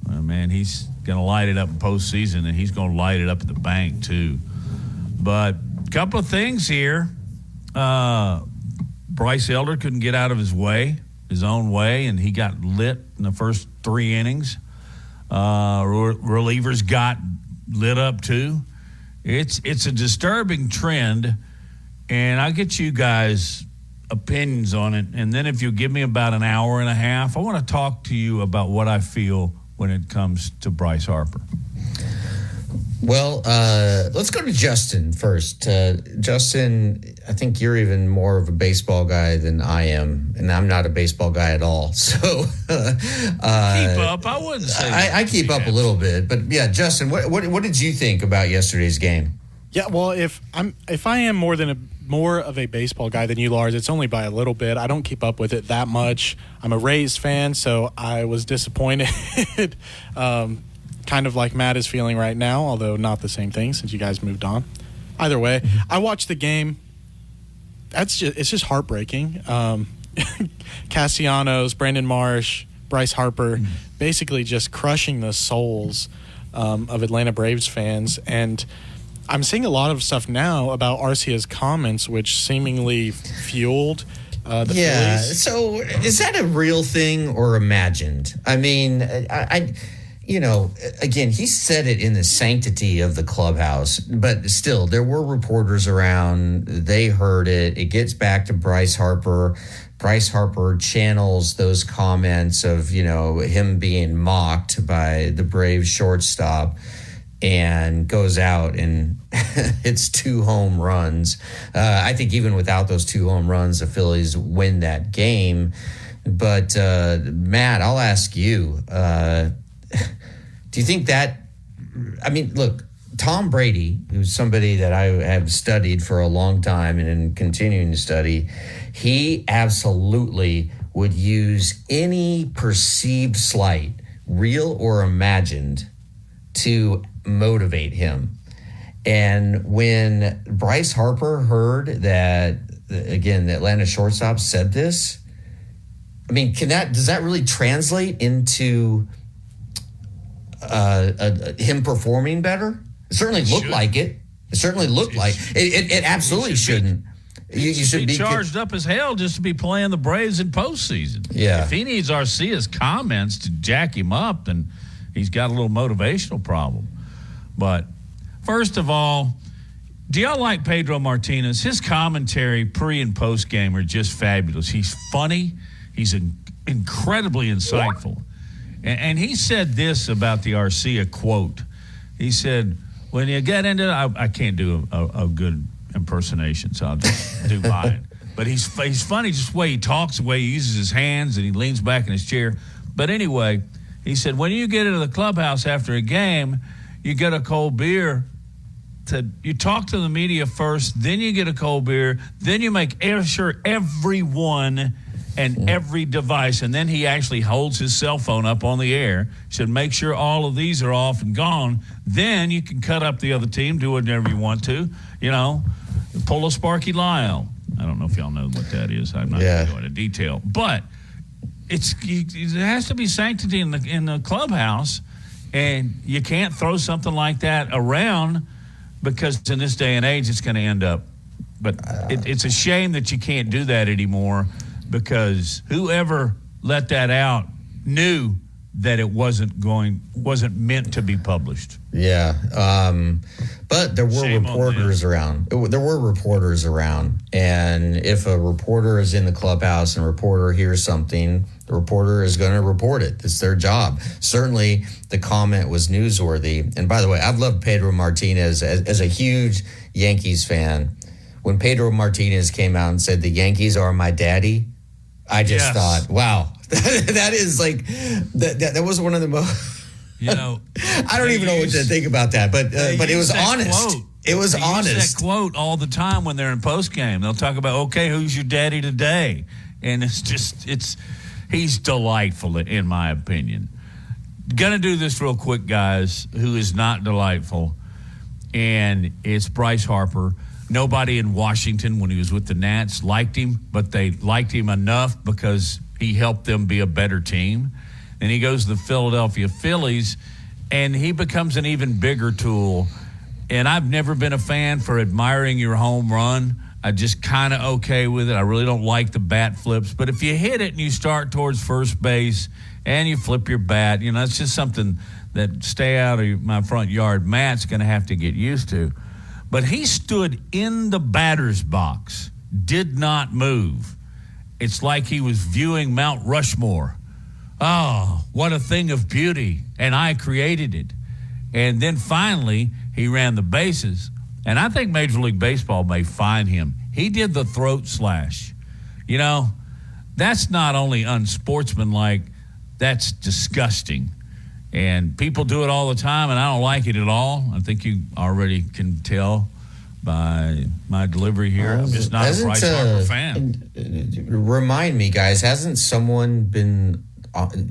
S3: Man, he's going to light it up in postseason, and he's going to light it up at the bank, too. But a couple of things here. Bryce Elder couldn't get out of his own way, and he got lit in the first 3 innings. Relievers got lit up, too. It's a disturbing trend, and I'll get you guys' opinions on it. And then if you give me about an hour and a half, I want to talk to you about what I feel when it comes to Bryce Harper.
S4: Well, let's go to Justin first. Justin, I think you're even more of a baseball guy than I am, and I'm not a baseball guy at all. So
S3: keep up. I wouldn't say
S4: I keep up a little bit, but yeah, Justin, what did you think about yesterday's game?
S9: Yeah, well, if I am more of a baseball guy than you, Lars, it's only by a little bit. I don't keep up with it that much. I'm a Rays fan, so I was disappointed. Kind of like Matt is feeling right now, although not the same thing since you guys moved on. Either way, I watched the game. It's just heartbreaking. Castellanos, Brandon Marsh, Bryce Harper, basically just crushing the souls of Atlanta Braves fans. And I'm seeing a lot of stuff now about Arcia's comments, which seemingly fueled the Phillies.
S4: So is that a real thing or imagined? I mean, again, he said it in the sanctity of the clubhouse, but still, there were reporters around. They heard it. It gets back to Bryce Harper. Bryce Harper channels those comments of, him being mocked by the Braves shortstop and goes out and hits 2 home runs. I think even without those 2 home runs, the Phillies win that game. But, Matt, I'll ask you, do you think that, look, Tom Brady, who's somebody that I have studied for a long time and continuing to study, he absolutely would use any perceived slight, real or imagined, to motivate him. And when Bryce Harper heard that, again, the Atlanta shortstop said this, does that really translate into him performing better? It certainly looked like it. It certainly looked like it. It absolutely shouldn't. You should be
S3: charged up as hell just to be playing the Braves in postseason.
S4: Yeah.
S3: If he needs Arcia's comments to jack him up, then he's got a little motivational problem. But first of all, do y'all like Pedro Martinez? His commentary pre and post game are just fabulous. He's funny. He's incredibly insightful. And he said this about the Arcia quote. He said, when you get into it, I can't do a good impersonation, so I'll just do mine. But he's funny just the way he talks, the way he uses his hands, and he leans back in his chair. But anyway, he said, when you get into the clubhouse after a game, you get a cold beer. You talk to the media first, then you get a cold beer, then you make sure everyone and every device, and then he actually holds his cell phone up on the air, should make sure all of these are off and gone. Then you can cut up the other team, do whatever you want to, pull a Sparky Lyle. I don't know if y'all know what that is. I'm not going to go into detail. But it has to be sanctity in the clubhouse, and you can't throw something like that around because in this day and age it's going to end up. But it's a shame that you can't do that anymore, because whoever let that out knew that it wasn't meant to be published.
S4: Yeah. But there were reporters around. There were reporters around. And if a reporter is in the clubhouse and a reporter hears something, the reporter is going to report it. It's their job. Certainly, the comment was newsworthy. And by the way, I've loved Pedro Martinez as a huge Yankees fan. When Pedro Martinez came out and said, "The Yankees are my daddy," I just thought, wow, that is like, that was one of the most, I don't even know what to think about that, but it was honest.
S3: Quote.
S4: It was honest.
S3: Use that quote all the time when they're in post game. They'll talk about, okay, who's your daddy today? And he's delightful in my opinion. Gonna do this real quick, guys, who is not delightful. And it's Bryce Harper. Nobody in Washington when he was with the Nats liked him, but they liked him enough because he helped them be a better team. And he goes to the Philadelphia Phillies, and he becomes an even bigger tool. And I've never been a fan for admiring your home run. I just kind of okay with it. I really don't like the bat flips. But if you hit it and you start towards first base and you flip your bat, it's just something that stay out of my front yard. Matt's going to have to get used to. But he stood in the batter's box, did not move. It's like he was viewing Mount Rushmore. Oh, what a thing of beauty. And I created it. And then finally, he ran the bases. And I think Major League Baseball may fine him. He did the throat slash. You know, that's not only unsportsmanlike, that's disgusting. And people do it all the time, and I don't like it at all. I think you already can tell by my delivery here. I'm just not a Bryce Harper fan.
S4: Remind me, guys, hasn't someone been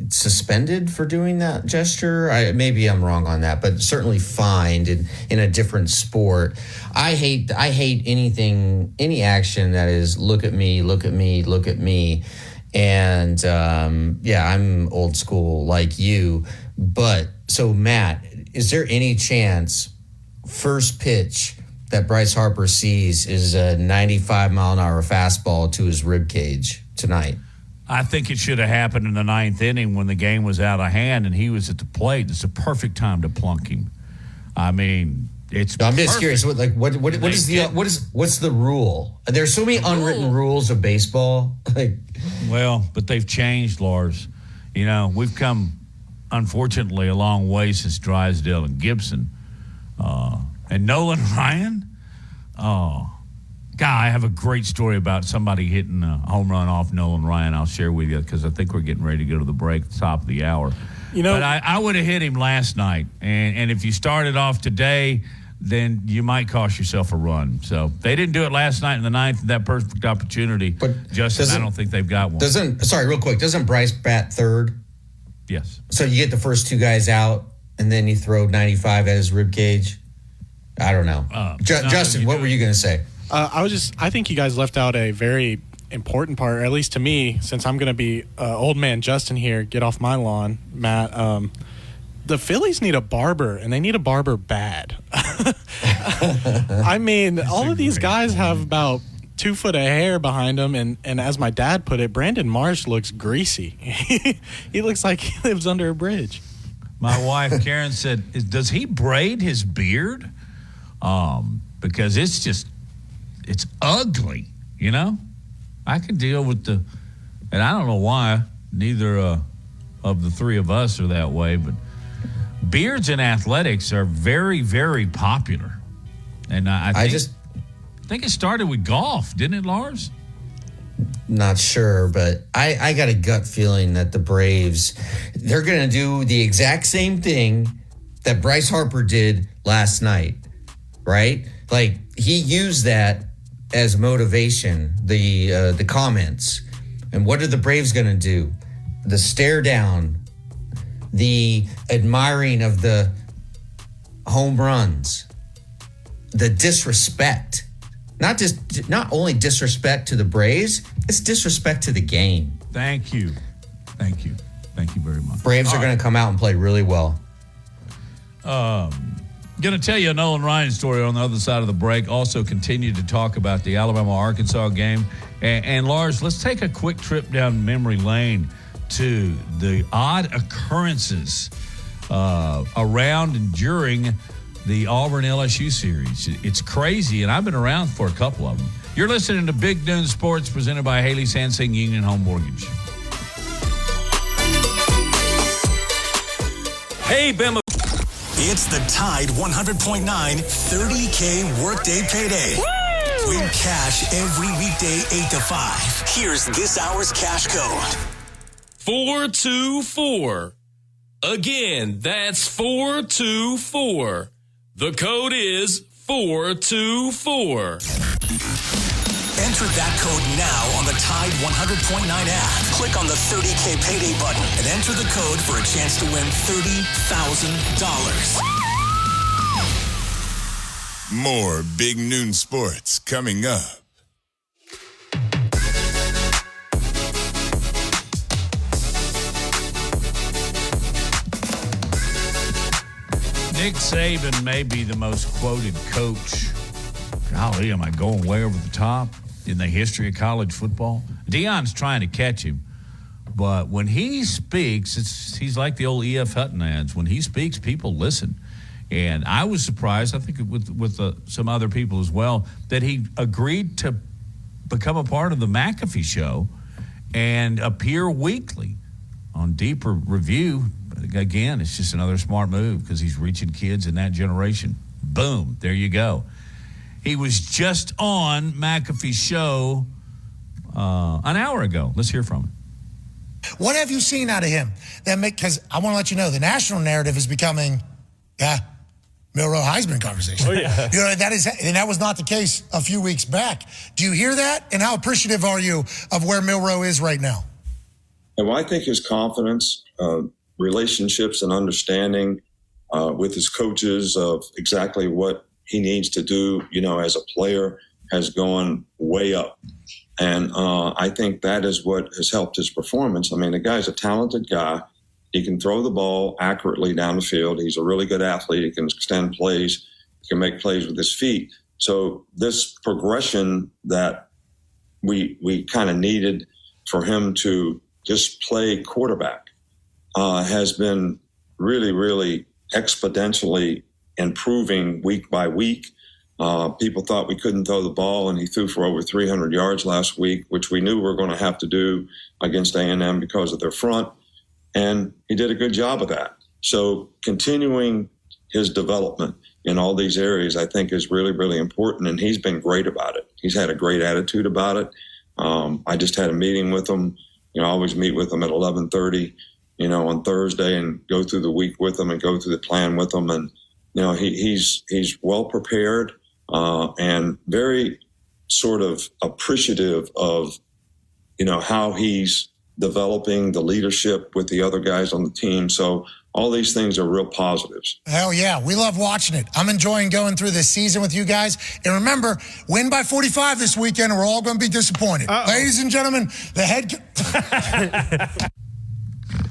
S4: suspended for doing that gesture? Maybe I'm wrong on that, but certainly fined in a different sport. I hate any action that is look at me, look at me, look at me. And I'm old school like you. But so, Matt, is there any chance first pitch that Bryce Harper sees is a 95-mile-an-hour fastball to his rib cage tonight?
S3: I think it should have happened in the ninth inning when the game was out of hand and he was at the plate. It's a perfect time to plunk him. I mean, I'm
S4: just curious. What's the rule? There's so many unwritten rules of baseball.
S3: But they've changed, Lars. You know, we've come, unfortunately, a long way since Drysdale and Gibson. And Nolan Ryan, God, I have a great story about somebody hitting a home run off Nolan Ryan. I'll share with you because I think we're getting ready to go to the break at the top of the hour. You know, but I would have hit him last night. And if you started off today, then you might cost yourself a run. So they didn't do it last night in the ninth, that perfect opportunity. But Justin, I don't think they've got one.
S4: Real quick, doesn't Bryce bat third?
S3: Yes.
S4: So you get the first two guys out, and then you throw 95 at his rib cage? I don't know. Justin, what were you going to say?
S9: I think you guys left out a very important part, or at least to me, since I'm going to be old man Justin here, get off my lawn, Matt. The Phillies need a barber, and they need a barber bad. I mean, all of these guys have about 2 foot of hair behind them, and as my dad put it, Brandon Marsh looks greasy. He looks like he lives under a bridge.
S3: My wife, Karen, said, does he braid his beard? Because it's ugly, you know? I can deal with and I don't know why neither of the three of us are that way, but beards in athletics are very, very popular. And I think it started with golf, didn't it, Lars?
S4: Not sure, but I got a gut feeling that the Braves, they're going to do the exact same thing that Bryce Harper did last night, right? Like, he used that as motivation, the comments. And what are the Braves going to do? The stare down, the admiring of the home runs, the disrespect. Not only disrespect to the Braves, it's disrespect to the game.
S3: Thank you very much.
S4: Braves are going to come out and play really well.
S3: Going to tell you a Nolan Ryan story on the other side of the break. Also continue to talk about the Alabama-Arkansas game. And Lars, let's take a quick trip down memory lane to the odd occurrences around and during the Auburn-LSU series. It's crazy, and I've been around for a couple of them. You're listening to Big Noon Sports, presented by Haley Sansing Union Home Mortgage.
S1: Hey, Bama. It's the Tide 100.9 30K Workday Payday. Woo! Win cash every weekday 8 to 5. Here's this hour's cash code.
S10: 424. Again, that's 424. The code is 424.
S1: Enter that code now on the Tide 100.9 app. Click on the 30K Payday button and enter the code for a chance to win $30,000.
S6: More Big Noon Sports coming up.
S3: Nick Saban may be the most quoted coach. Golly, am I going way over the top in the history of college football? Deion's trying to catch him, but when he speaks, he's like the old E.F. Hutton ads. When he speaks, people listen. And I was surprised, I think with some other people as well, that he agreed to become a part of the McAfee show and appear weekly on Deeper Review. again, it's just another smart move because he's reaching kids in that generation. Boom, there you go. He was just on McAfee's show an hour ago. Let's hear from him.
S11: What have you seen out of him? Because I want to let you know the national narrative is becoming, Milroe Heisman conversation.
S9: Oh, yeah.
S11: That was not the case a few weeks back. Do you hear that? And how appreciative are you of where Milroe is right now?
S2: Well, I think his confidence, relationships, and understanding with his coaches of exactly what he needs to do, as a player has gone way up. And I think that is what has helped his performance. I mean, the guy's a talented guy. He can throw the ball accurately down the field. He's a really good athlete. He can extend plays. He can make plays with his feet. So this progression that we kind of needed for him to just play quarterback has been really, really exponentially improving week by week. People thought we couldn't throw the ball, and he threw for over 300 yards last week, which we knew we were going to have to do against A&M because of their front. And he did a good job of that. So continuing his development in all these areas, I think, is really, really important. And he's been great about it. He's had a great attitude about it. I just had a meeting with him. I always meet with him at 11:30, on Thursday, and go through the week with him and go through the plan with him. And, he's well prepared and very sort of appreciative of, how he's developing the leadership with the other guys on the team. So all these things are real positives.
S11: Hell yeah. We love watching it. I'm enjoying going through this season with you guys. And remember, win by 45 this weekend, and we're all going to be disappointed. Uh-oh. Ladies and gentlemen, the head...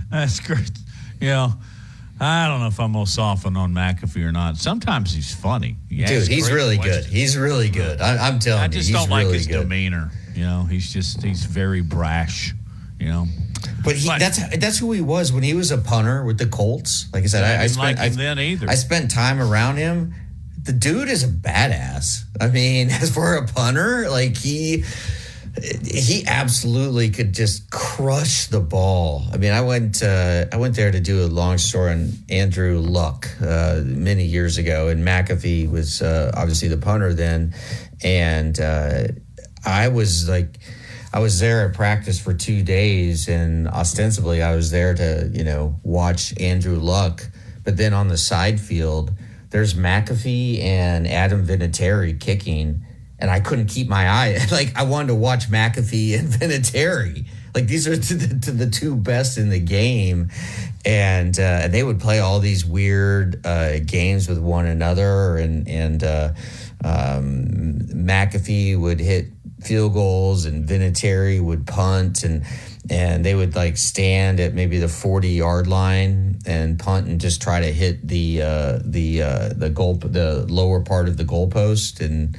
S3: That's great. I don't know if I'm going to soften on McAfee or not. Sometimes he's funny.
S4: Dude, he's really good. He's really good. I'm telling you,
S3: I just don't like his demeanor. He's very brash.
S4: But that's who he was when he was a punter with the Colts. Like I said, I didn't like him then either. I spent time around him. The dude is a badass. I mean, as for a punter, like he absolutely could just crush the ball. I mean, I went there to do a long story on Andrew Luck many years ago, and McAfee was obviously the punter then, and I was there at practice for 2 days, and ostensibly I was there to, watch Andrew Luck. But then on the side field, there's McAfee and Adam Vinatieri kicking, and I couldn't keep my eye. Like, I wanted to watch McAfee and Vinatieri. Like, these are the two best in the game. And they would play all these weird games with one another. And McAfee would hit field goals, and Vinatieri would punt, and they would like stand at maybe the 40-yard line and punt and just try to hit the lower part of the goalpost. And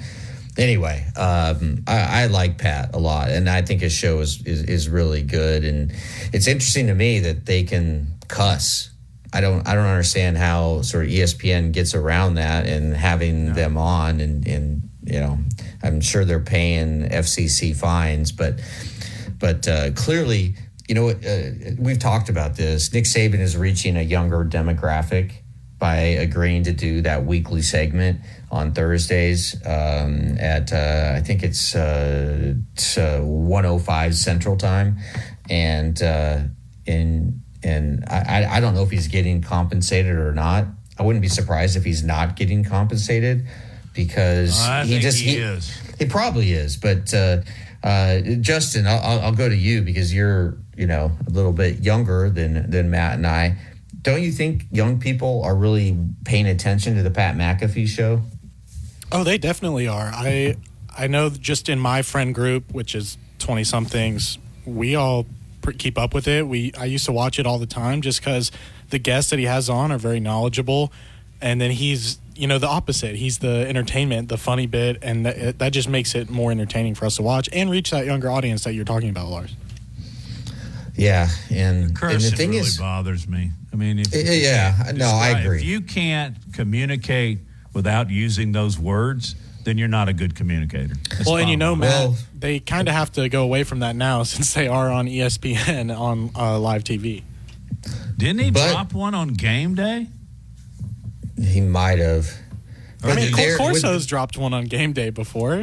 S4: anyway, I like Pat a lot, and I think his show is really good. And it's interesting to me that they can cuss. I don't understand how sort of ESPN gets around that and having them on, and I'm sure they're paying FCC fines, but clearly, we've talked about this. Nick Saban is reaching a younger demographic by agreeing to do that weekly segment on Thursdays at I think it's 1:05 Central Time, and I don't know if he's getting compensated or not. I wouldn't be surprised if he's not getting compensated, because he is. He probably is. But Justin, I'll go to you because you're a little bit younger than Matt and I. Don't you think young people are really paying attention to the Pat McAfee show?
S9: Oh, they definitely are. I know just in my friend group, which is 20-somethings, we all keep up with it. I used to watch it all the time just because the guests that he has on are very knowledgeable, and then he's the opposite. He's the entertainment, the funny bit, and that just makes it more entertaining for us to watch and reach that younger audience that you're talking about, Lars.
S4: Yeah, and
S3: the
S4: thing
S3: really
S4: is,
S3: bothers me. I mean,
S4: I agree.
S3: If you can't communicate without using those words, then you're not a good communicator.
S9: Matt, they kind of have to go away from that now since they are on ESPN on live TV.
S3: Didn't he drop one on game day?
S4: He might have.
S9: I mean, Corso's dropped one on game day before.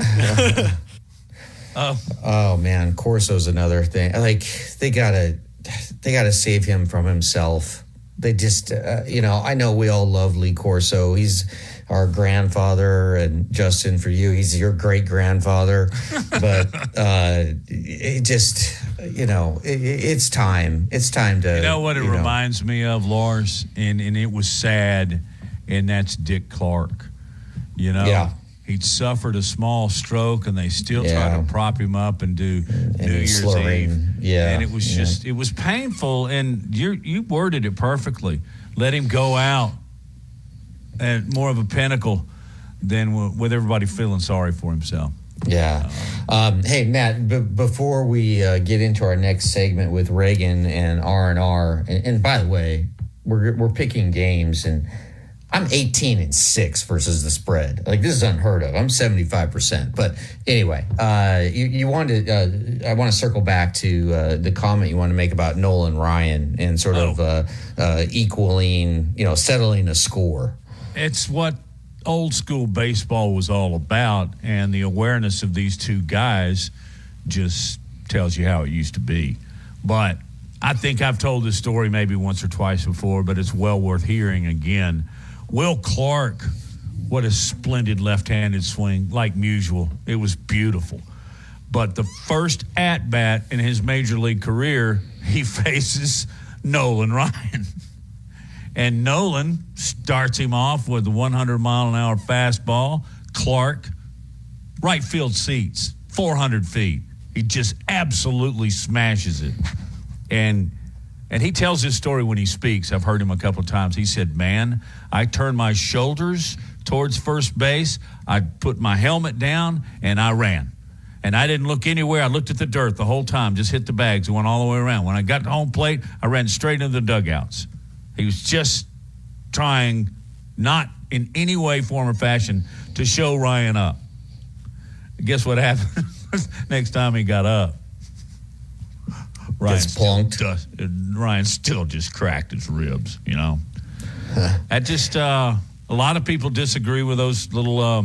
S4: Oh man, Corso's another thing. Like they gotta save him from himself. They just, I know we all love Lee Corso. He's our grandfather, and Justin, for you, he's your great grandfather. But it just, it's time. It's time to.
S3: You know what it reminds me of, Lars, and it was sad, and that's Dick Clark.
S4: Yeah.
S3: He'd suffered a small stroke, and they still try to prop him up and do New Year's Eve.
S4: Yeah,
S3: and it was just, it was painful. And you worded it perfectly. Let him go out at more of a pinnacle than with everybody feeling sorry for himself.
S4: Yeah. Hey, Matt, before we get into our next segment with Reagan and R&R, and by the way, we're picking games, and I'm 18-6 versus the spread. Like, this is unheard of. I'm 75%. But anyway, you wanted. I want to circle back to the comment you want to make about Nolan Ryan and sort of equaling, settling a score.
S3: It's what old school baseball was all about, and the awareness of these two guys just tells you how it used to be. But I think I've told this story maybe once or twice before, but it's well worth hearing again. Will Clark, what a splendid left-handed swing, like Musial. It was beautiful. But the first at-bat in his major league career, he faces Nolan Ryan. And Nolan starts him off with a 100-mile-an-hour fastball. Clark, right field seats, 400 feet. He just absolutely smashes it. And he tells his story when he speaks. I've heard him a couple of times. He said, man, I turned my shoulders towards first base. I put my helmet down, and I ran. And I didn't look anywhere. I looked at the dirt the whole time, just hit the bags and went all the way around. When I got to home plate, I ran straight into the dugouts. He was just trying, not in any way, form, or fashion, to show Ryan up. Guess what happened? Next time he got up, Ryan still just cracked his ribs, That just, a lot of people disagree with those little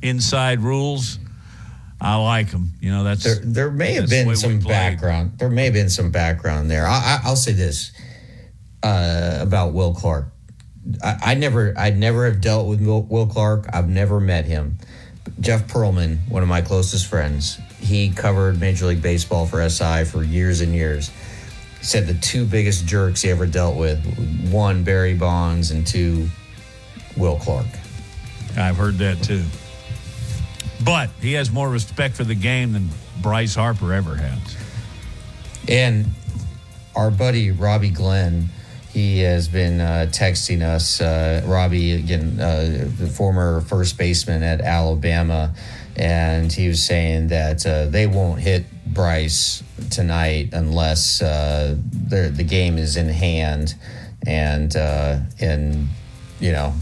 S3: inside rules. I like them.
S4: There may have been some background. There may have been some background there. I'll say this about Will Clark. I'd never have dealt with Will Clark. I've never met him. Jeff Pearlman, one of my closest friends, he covered Major League Baseball for SI for years and years. He said the two biggest jerks he ever dealt with, one, Barry Bonds, and two, Will Clark.
S3: I've heard that too. But he has more respect for the game than Bryce Harper ever has.
S4: And our buddy Robbie Glenn, he has been texting us. Robbie, again, the former first baseman at Alabama, and he was saying that they won't hit Bryce tonight unless the game is in hand, and the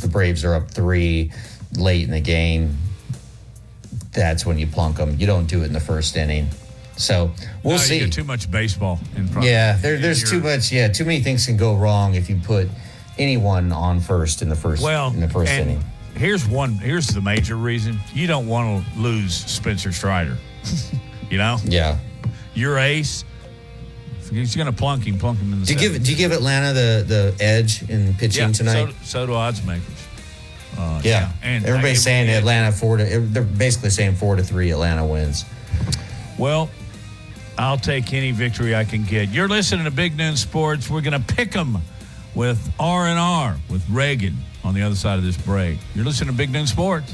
S4: Braves are up 3 late in the game. That's when you plunk them. You don't do it in the first inning. So we'll see.
S3: You get too much baseball in front.
S4: Yeah, there's too much. Yeah, too many things can go wrong if you put anyone on first in the first inning.
S3: Here's the major reason. You don't want to lose Spencer Strider.
S4: Yeah.
S3: Your ace. He's going to plunk him in the
S4: Do you give Atlanta the edge in pitching tonight?
S3: So do odds makers.
S4: Yeah. And everybody's saying Atlanta they're basically saying 4-3 Atlanta wins.
S3: Well, I'll take any victory I can get. You're listening to Big Noon Sports. We're going to pick them with R&R with Reagan on the other side of this break. You're listening to Big Noon Sports.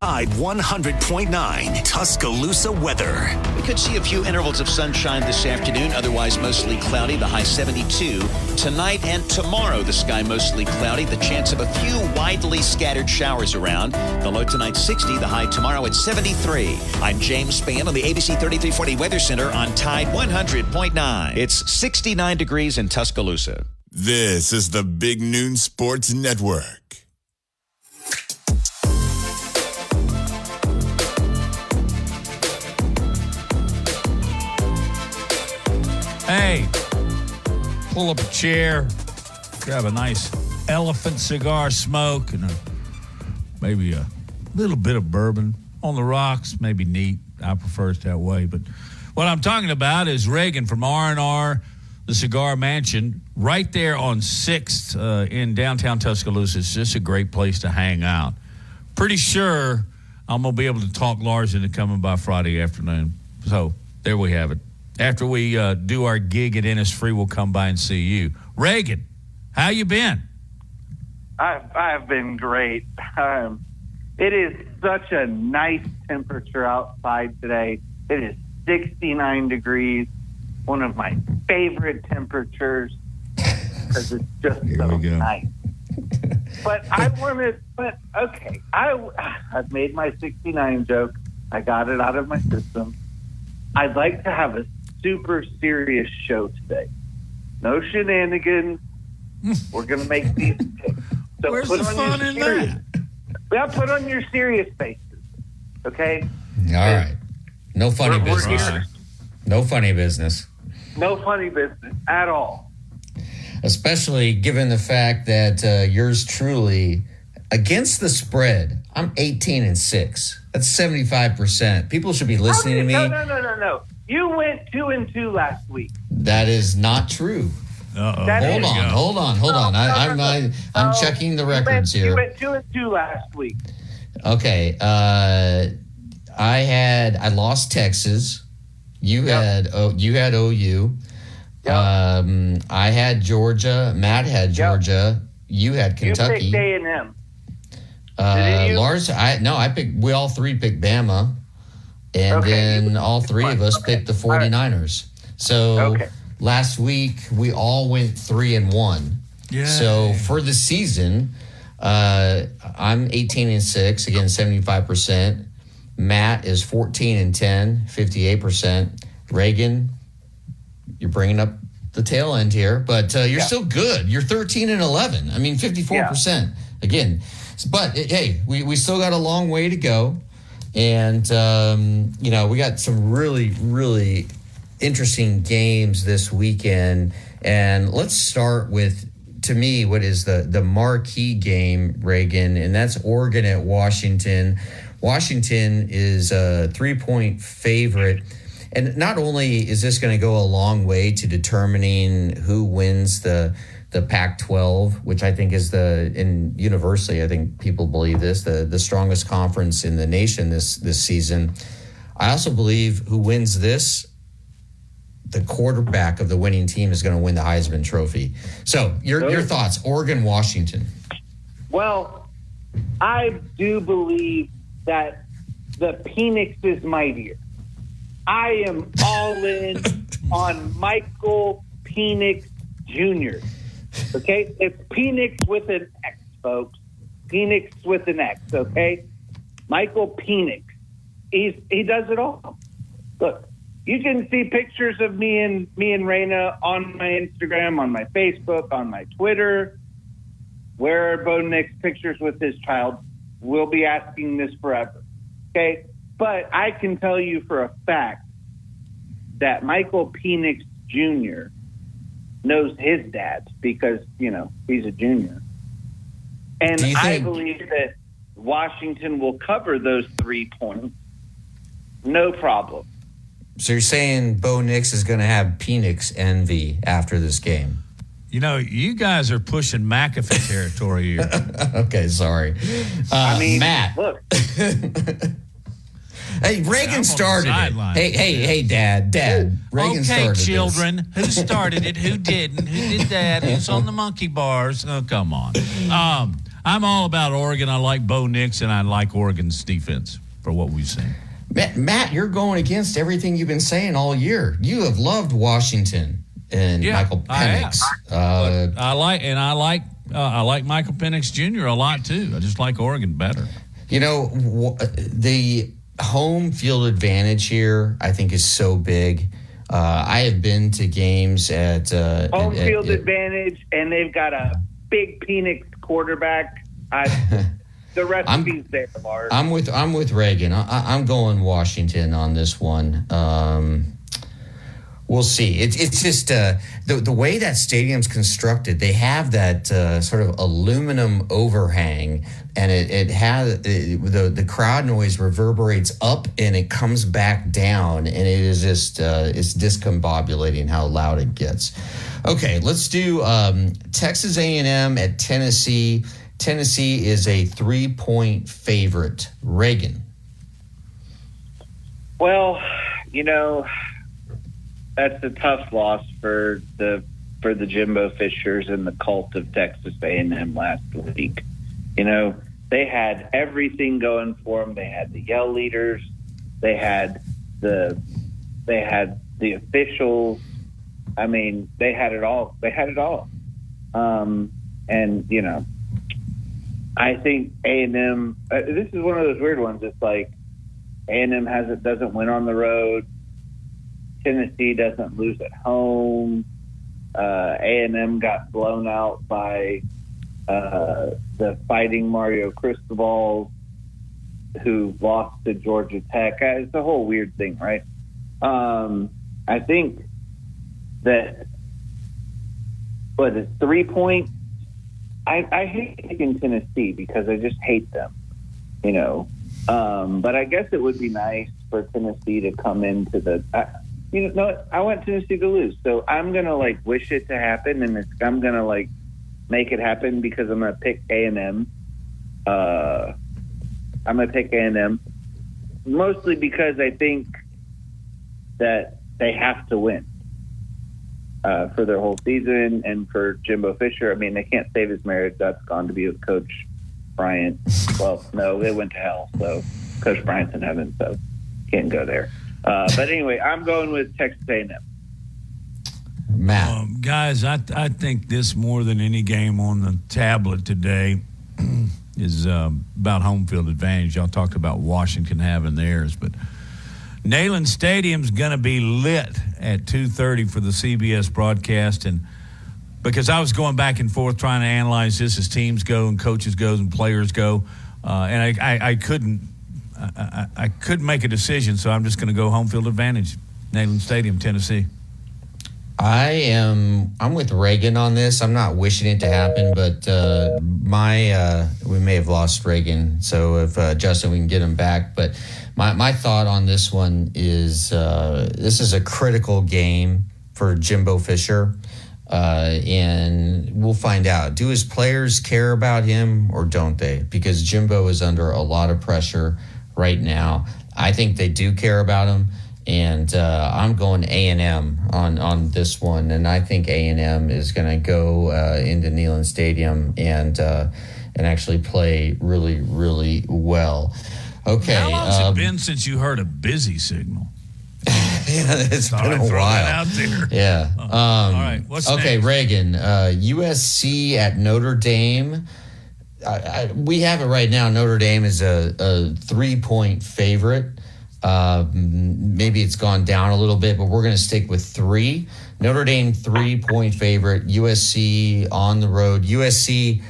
S1: Tide 100.9 Tuscaloosa weather.
S5: We could see a few intervals of sunshine this afternoon, otherwise mostly cloudy, the high 72. Tonight and tomorrow, the sky mostly cloudy, the chance of a few widely scattered showers around. The low tonight 60, the high tomorrow at 73. I'm James Spann on the ABC 3340 Weather Center on Tide 100.9. It's 69 degrees in Tuscaloosa.
S6: This is the Big Noon Sports Network.
S3: Hey, pull up a chair, grab a nice elephant cigar smoke, and maybe a little bit of bourbon on the rocks. Maybe neat. I prefer it that way. But what I'm talking about is Reagan from R&R, the Cigar Mansion, right there on 6th in downtown Tuscaloosa. It's just a great place to hang out. Pretty sure I'm going to be able to talk Lars into coming by Friday afternoon. So there we have it. After we do our gig at Innisfree, we'll come by and see you. Reagan, how you been?
S12: I've been great. It is such a nice temperature outside today. It is 69 degrees, one of my favorite temperatures because it's just so nice. But I've made my 69 joke. I got it out of my system. I'd like to have a super serious show today. No shenanigans. We're going to make these picks. So
S3: where's the fun in that?
S12: Yeah, put on your serious faces, okay?
S4: All right. No funny business. No funny business.
S12: No funny business at all.
S4: Especially given the fact that yours truly, against the spread, I'm 18-6. That's 75%. People should be listening to me.
S12: No. You went 2-2 last week.
S4: That is not true. Hold on. I'm checking the records here.
S12: You went 2-2 last week.
S4: Okay. I lost Texas. You had OU. Yep. I had Georgia. Matt had Georgia. You had Kentucky.
S12: You picked A&M.
S4: Lars, we all three picked Bama, and then all three of us picked the 49ers. So last week we all went 3-1. Yeah. So for the season, I'm 18-6, again 75%. Matt is 14-10, 58%. Reagan, you're bringing up the tail end here, but you're still good. You're 13-11. I mean, 54%. Again, but hey, we still got a long way to go, and we got some really, really interesting games this weekend. And let's start with, to me, what is the marquee game, Reagan, and that's Oregon at Washington. Washington is a 3-point favorite. And not only is this going to go a long way to determining who wins the Pac-12, which I think is universally, I think people believe this, the strongest conference in the nation this season. I also believe who wins this, the quarterback of the winning team is going to win the Heisman Trophy. So your thoughts, Oregon, Washington.
S12: Well, I do believe that the Penix is mightier. I am all in on Michael Penix Jr. Okay? It's Penix with an X, folks. Penix with an X, okay? Michael Penix. He does it all. Look, you can see pictures of me and Raina on my Instagram, on my Facebook, on my Twitter. Where are Bo Nix pictures with his child? We'll be asking this forever. Okay? But I can tell you for a fact that Michael Penix Jr. knows his dad because, he's a junior. And I believe that Washington will cover those 3 points. No problem.
S4: So you're saying Bo Nix is going to have Penix envy after this game?
S3: You guys are pushing McAfee territory here.
S4: Okay, sorry. Matt.
S12: Look.
S4: Hey, Reagan started it. Hey, Dad. Reagan started
S3: Okay, children. Who started it? Who didn't? Who did that? Who's on the monkey bars? Oh, come on. I'm all about Oregon. I like Bo Nix, and I like Oregon's defense for what we've seen.
S4: Matt, you're going against everything you've been saying all year. You have loved Washington and Michael Penix.
S3: I like Michael Penix Jr. a lot too. I just like Oregon better.
S4: The home field advantage here, I think, is so big. I have been to games at
S12: home field advantage, and they've got a big Penix quarterback. The recipe's there, Lars.
S4: I'm with Reagan. I'm going Washington on this one. We'll see. It's just the way that stadium's constructed. They have that sort of aluminum overhang, and it has the crowd noise reverberates up and it comes back down, and it is just it's discombobulating how loud it gets. Okay, let's do Texas A&M at Tennessee. Tennessee is a 3-point favorite. Reagan.
S12: Well, that's a tough loss for the Jimbo Fishers and the cult of Texas A&M last week. They had everything going for them. They had the yell leaders. They had the officials. I mean, they had it all. They had it all. I think A&M. This is one of those weird ones. It's like A&M doesn't win on the road. Tennessee doesn't lose at home. A&M got blown out by the Fighting Mario Cristobal, who lost to Georgia Tech. It's a whole weird thing, right? I think that, it's 3 points. I hate taking Tennessee because I just hate them, But I guess it would be nice for Tennessee to come into the. I want Tennessee to lose, so I'm gonna wish it to happen, and I'm gonna make it happen because I'm gonna pick A&M. I'm gonna pick A&M mostly because I think that they have to win for their whole season, and for Jimbo Fisher. I mean, they can't save his marriage. That's gone to be with Coach Bryant. Well, no, they went to hell, so Coach Bryant's in heaven, so can't go there. But anyway, I'm going with Texas A&M.
S4: Matt.
S3: Guys, I think this more than any game on the tablet today is about home field advantage. Y'all talked about Washington having theirs, but Neyland Stadium's going to be lit at 2:30 for the CBS broadcast, and because I was going back and forth trying to analyze this as teams go and coaches go and players go, and I couldn't make a decision, so I'm just going to go home field advantage, Neyland Stadium, Tennessee.
S4: I'm with Reagan on this. I'm not wishing it to happen, but we may have lost Reagan. So if Justin, we can get him back. But my thought on this one is this is a critical game for Jimbo Fisher, and we'll find out. Do his players care about him or don't they? Because Jimbo is under a lot of pressure right now. I think they do care about him. And I'm going A&M on this one, and I think A&M is going to go into Neyland Stadium and actually play really, really well. Okay.
S3: How long has it been since you heard a busy signal?
S4: It's been a while.
S3: Out there.
S4: Yeah.
S3: All right. What's
S4: okay,
S3: next?
S4: Reagan. USC at Notre Dame. We have it right now. Notre Dame is a 3-point favorite. Maybe it's gone down a little bit, but we're going to stick with 3. Notre Dame 3-point favorite. USC on the road. USC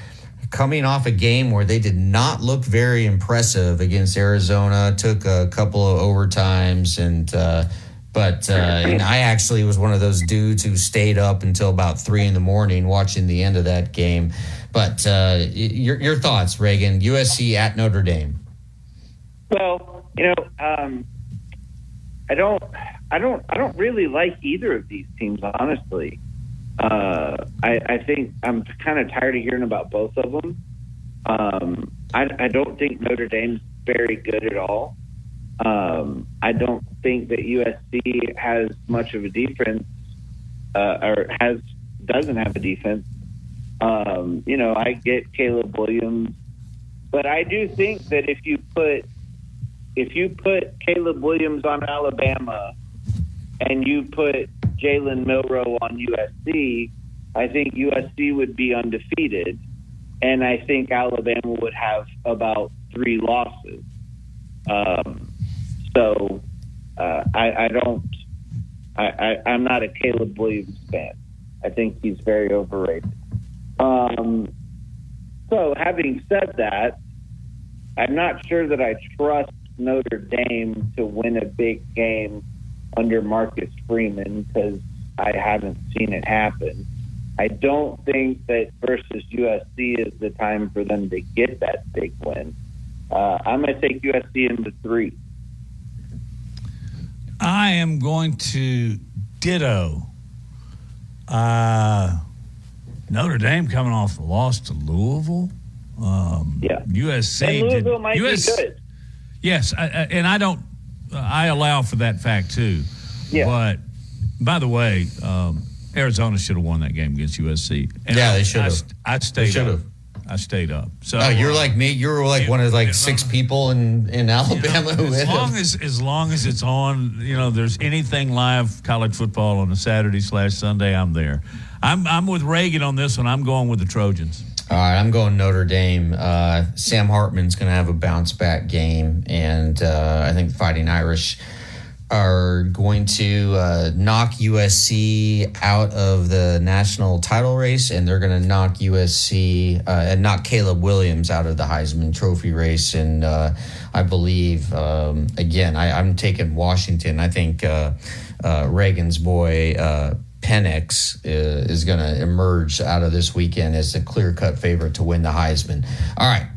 S4: coming off a game where they did not look very impressive against Arizona. Took a couple of overtimes, and I actually was one of those dudes who stayed up until about 3 a.m. watching the end of that game. But your thoughts, Reagan? USC at Notre Dame.
S12: Well, I don't really like either of these teams, honestly. I think I'm kind of tired of hearing about both of them. I don't think Notre Dame's very good at all. I don't think that USC has much of a defense, doesn't have a defense. I get Caleb Williams, but I do think that if you put Caleb Williams on Alabama and you put Jalen Milroe on USC, I think USC would be undefeated, and I think Alabama would have about 3 losses. I'm not a Caleb Williams fan. I think he's very overrated. So having said that, I'm not sure that I trust Notre Dame to win a big game under Marcus Freeman because I haven't seen it happen. I don't think that versus USC is the time for them to get that big win. I'm going to take USC into 3.
S3: I am going to ditto. Notre Dame coming off a loss to Louisville. USC.
S12: And Louisville might be good.
S3: Yes, I allow for that fact too.
S12: Yeah.
S3: But by the way, Arizona should have won that game against USC. And
S4: they should have.
S3: I stayed up. I stayed up. So
S4: you're like me. You're like one of 6 people in Alabama who
S3: as long as it's on, there's anything live college football on a Saturday/Sunday, I'm there. I'm with Reagan on this one. I'm going with the Trojans.
S4: All right, I'm going Notre Dame. Sam Hartman's going to have a bounce back game, and I think the Fighting Irish are going to knock USC out of the national title race, and they're going to knock USC and knock Caleb Williams out of the Heisman Trophy race. And I believe, again, I'm taking Washington. I think Reagan's boy Penix is going to emerge out of this weekend as a clear-cut favorite to win the Heisman. All right,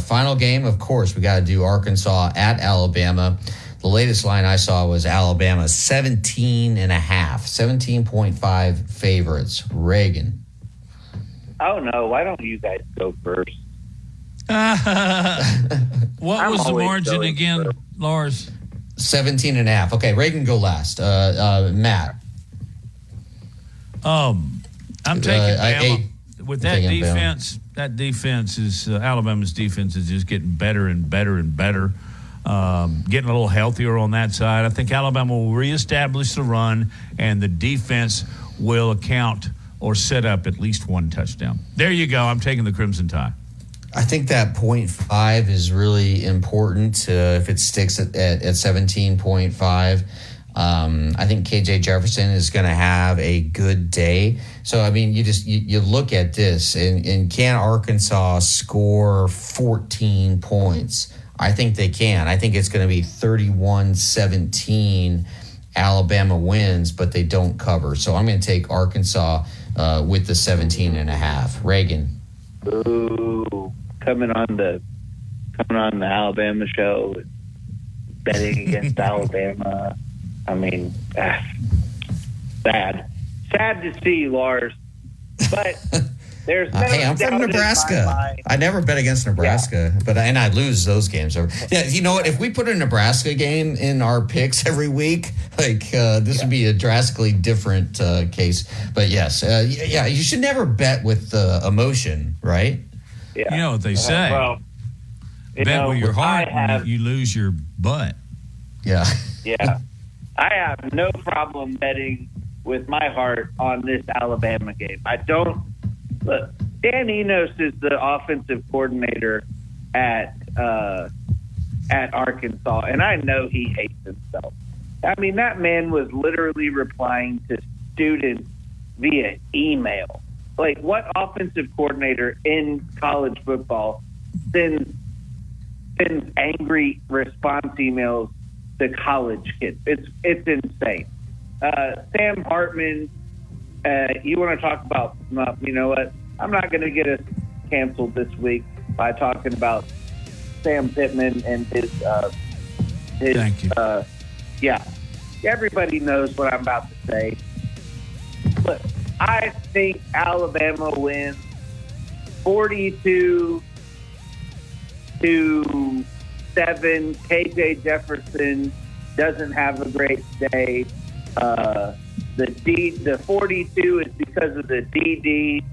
S4: final game, of course, we got to do Arkansas at Alabama. The latest line I saw was Alabama 17.5 favorites. Reagan.
S12: Oh, no. Why don't you guys go first?
S3: What was the margin again, Lars?
S4: 17.5. Okay, Reagan, go last. Matt.
S3: I'm taking Bama. With that defense,
S4: Bama.
S3: That defense is Alabama's defense is just getting better and better and better. Getting a little healthier on that side. I think Alabama will reestablish the run, and the defense will account or set up at least one touchdown. There you go. I'm taking the Crimson Tide.
S4: I think that 0.5 is really important if it sticks at 17.5. I think KJ Jefferson is going to have a good day. So, I mean, you look at this, and can Arkansas score 14 points? I think they can. I think it's going to be 31-17 Alabama wins, but they don't cover. So I'm going to take Arkansas with the 17.5. Reagan.
S12: Ooh, coming on the Alabama show, betting against Alabama. I mean, sad to see, Lars. But there's no
S4: hey, I'm from Nebraska. I never bet against Nebraska, but I lose those games. Yeah, you know what? If we put a Nebraska game in our picks every week, this would be a drastically different case. But yes, you should never bet with emotion, right?
S12: Yeah.
S3: You know what they say. Bet with your heart, you lose your butt.
S4: Yeah.
S12: Yeah. I have no problem betting with my heart on this Alabama game. I don't. Look, Dan Enos is the offensive coordinator at Arkansas, and I know he hates himself. I mean, that man was literally replying to students via email. Like, what offensive coordinator in college football sends angry response emails to college kids? It's insane. Sam Hartman, you want to talk about, you know what? I'm not going to get us canceled this week by talking about Sam Pittman and his
S3: Thank you.
S12: Yeah. Everybody knows what I'm about to say. But I think Alabama wins 42-7. KJ Jefferson doesn't have a great day. The 42 is because of the DD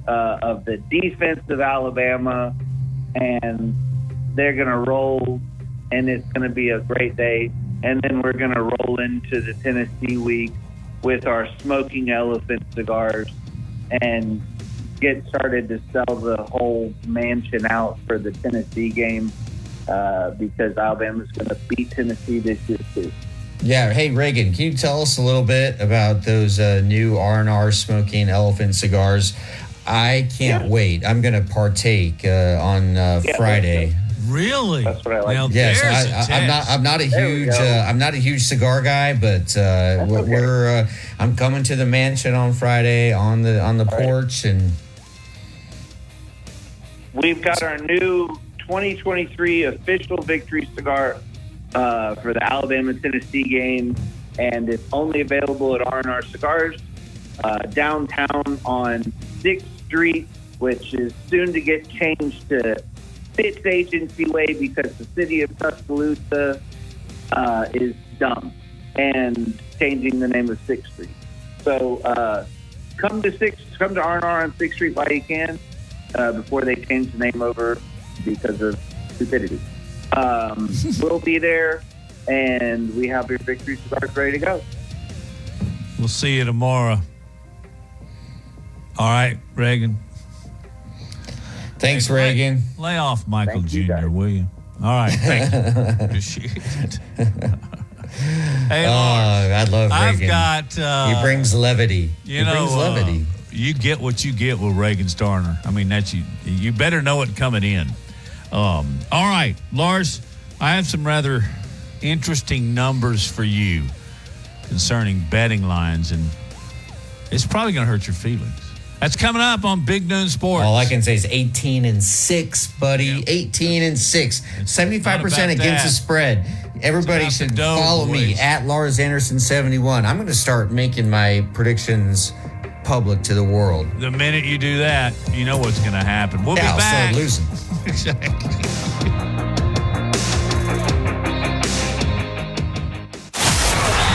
S12: of the defense of Alabama, and they're going to roll, and it's going to be a great day. And then we're going to roll into the Tennessee week with our Smoking Elephant cigars and get started to sell the whole mansion out for the Tennessee game because Alabama's going to beat Tennessee this year too.
S4: Yeah. Hey, Reagan, can you tell us a little bit about those new R&R Smoking Elephant cigars? I can't wait. I'm going to partake on Friday.
S3: Really?
S12: That's what I like.
S3: Now,
S4: Yes,
S3: there's a test.
S4: I'm not a huge cigar guy, but I'm coming to the mansion on Friday on the porch, and
S12: we've got our new 2023 official victory cigar for the Alabama-Tennessee game, and it's only available at R&R Cigars downtown on 6th Street, which is soon to get changed to Fitz Agency Way because the city of Tuscaloosa is dumb and changing the name of 6th Street. So come to R&R on 6th Street while you can before they change the name over because of stupidity. We'll be there, and we have your victory cigars ready to go.
S3: We'll see you tomorrow. All right, Reagan.
S4: Thanks, Reagan.
S3: Lay off Michael
S12: Thank you,
S3: Jr.,
S12: guys.
S3: will you? All right, thank you. Appreciate it. Hey,
S4: I love Reagan.
S3: I've got...
S4: he brings levity.
S3: You get what you get with Reagan Starner. I mean, that's you better know it coming in. All right, Lars, I have some rather interesting numbers for you concerning betting lines, and it's probably going to hurt your feelings. That's coming up on Big Noon Sports.
S4: All I can say is 18-6, buddy. Yeah. 18-6. 75% against the spread. Everybody should follow me at Lars Anderson 71. I'm going to start making my predictions public to the world.
S3: The minute you do that, you know what's going to happen. We'll be back.
S4: I'll start losing.
S3: Exactly.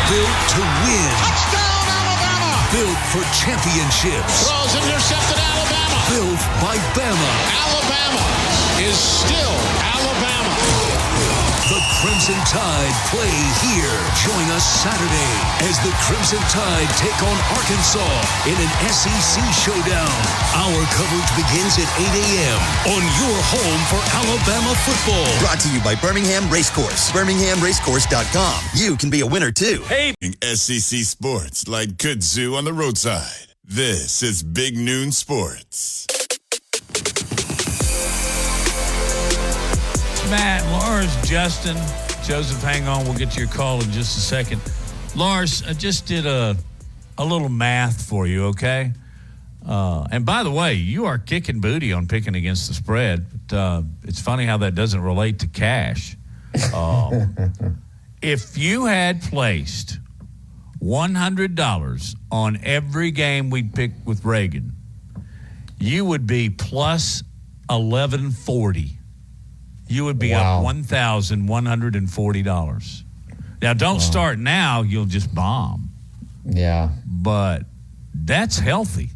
S1: Built to win. Touchdown, Alabama! Built for championships.
S13: Throws intercepted, Alabama.
S1: Built by Bama.
S13: Alabama is still Alabama.
S1: The Crimson Tide play here. Join us Saturday as the Crimson Tide take on Arkansas in an SEC showdown. Our coverage begins at 8 a.m. on your home for Alabama football.
S14: Brought to you by Birmingham Racecourse. BirminghamRacecourse.com. You can be a winner too.
S6: Hey, SEC sports like kudzu on the roadside. This is Big Noon Sports.
S3: Matt, Lars, Justin, Joseph, hang on. We'll get to your call in just a second. Lars, I just did a little math for you, okay? And by the way, you are kicking booty on picking against the spread. But, it's funny how that doesn't relate to cash. If you had placed $100 on every game we'd pick with Reagan, you would be plus 1140. You would be up $1,140. Now, don't start now. You'll just bomb.
S4: Yeah.
S3: But that's healthy.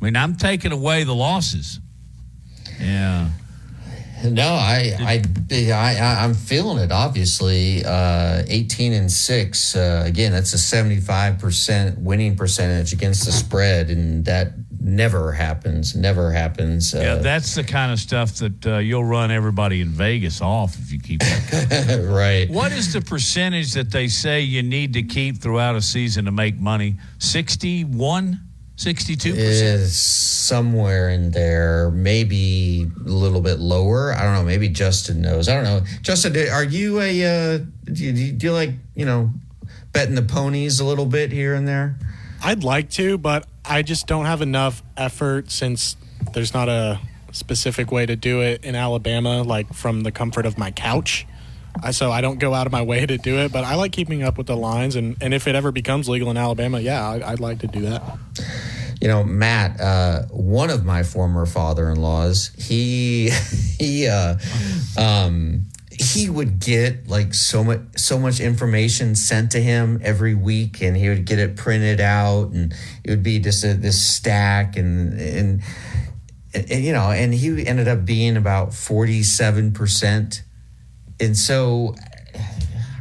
S3: I mean, I'm taking away the losses. Yeah.
S4: No, I'm feeling it, obviously. 18-6. Again, that's a 75% winning percentage against the spread, and that never happens.
S3: Yeah, that's the kind of stuff that you'll run everybody in Vegas off if you keep that.
S4: Right.
S3: What is the percentage that they say you need to keep throughout a season to make money? 61? 62%?
S4: Is somewhere in there, maybe a little bit lower. I don't know. Maybe Justin knows. I don't know. Justin, are you do you like, betting the ponies a little bit here and there?
S9: I'd like to, but I just don't have enough effort since there's not a specific way to do it in Alabama, like from the comfort of my couch. So I don't go out of my way to do it, but I like keeping up with the lines. And if it ever becomes legal in Alabama, I'd like to do that.
S4: Matt, one of my former father-in-laws, he would get like so much information sent to him every week, and he would get it printed out, and it would be just this stack, and he ended up being about 47%. And so,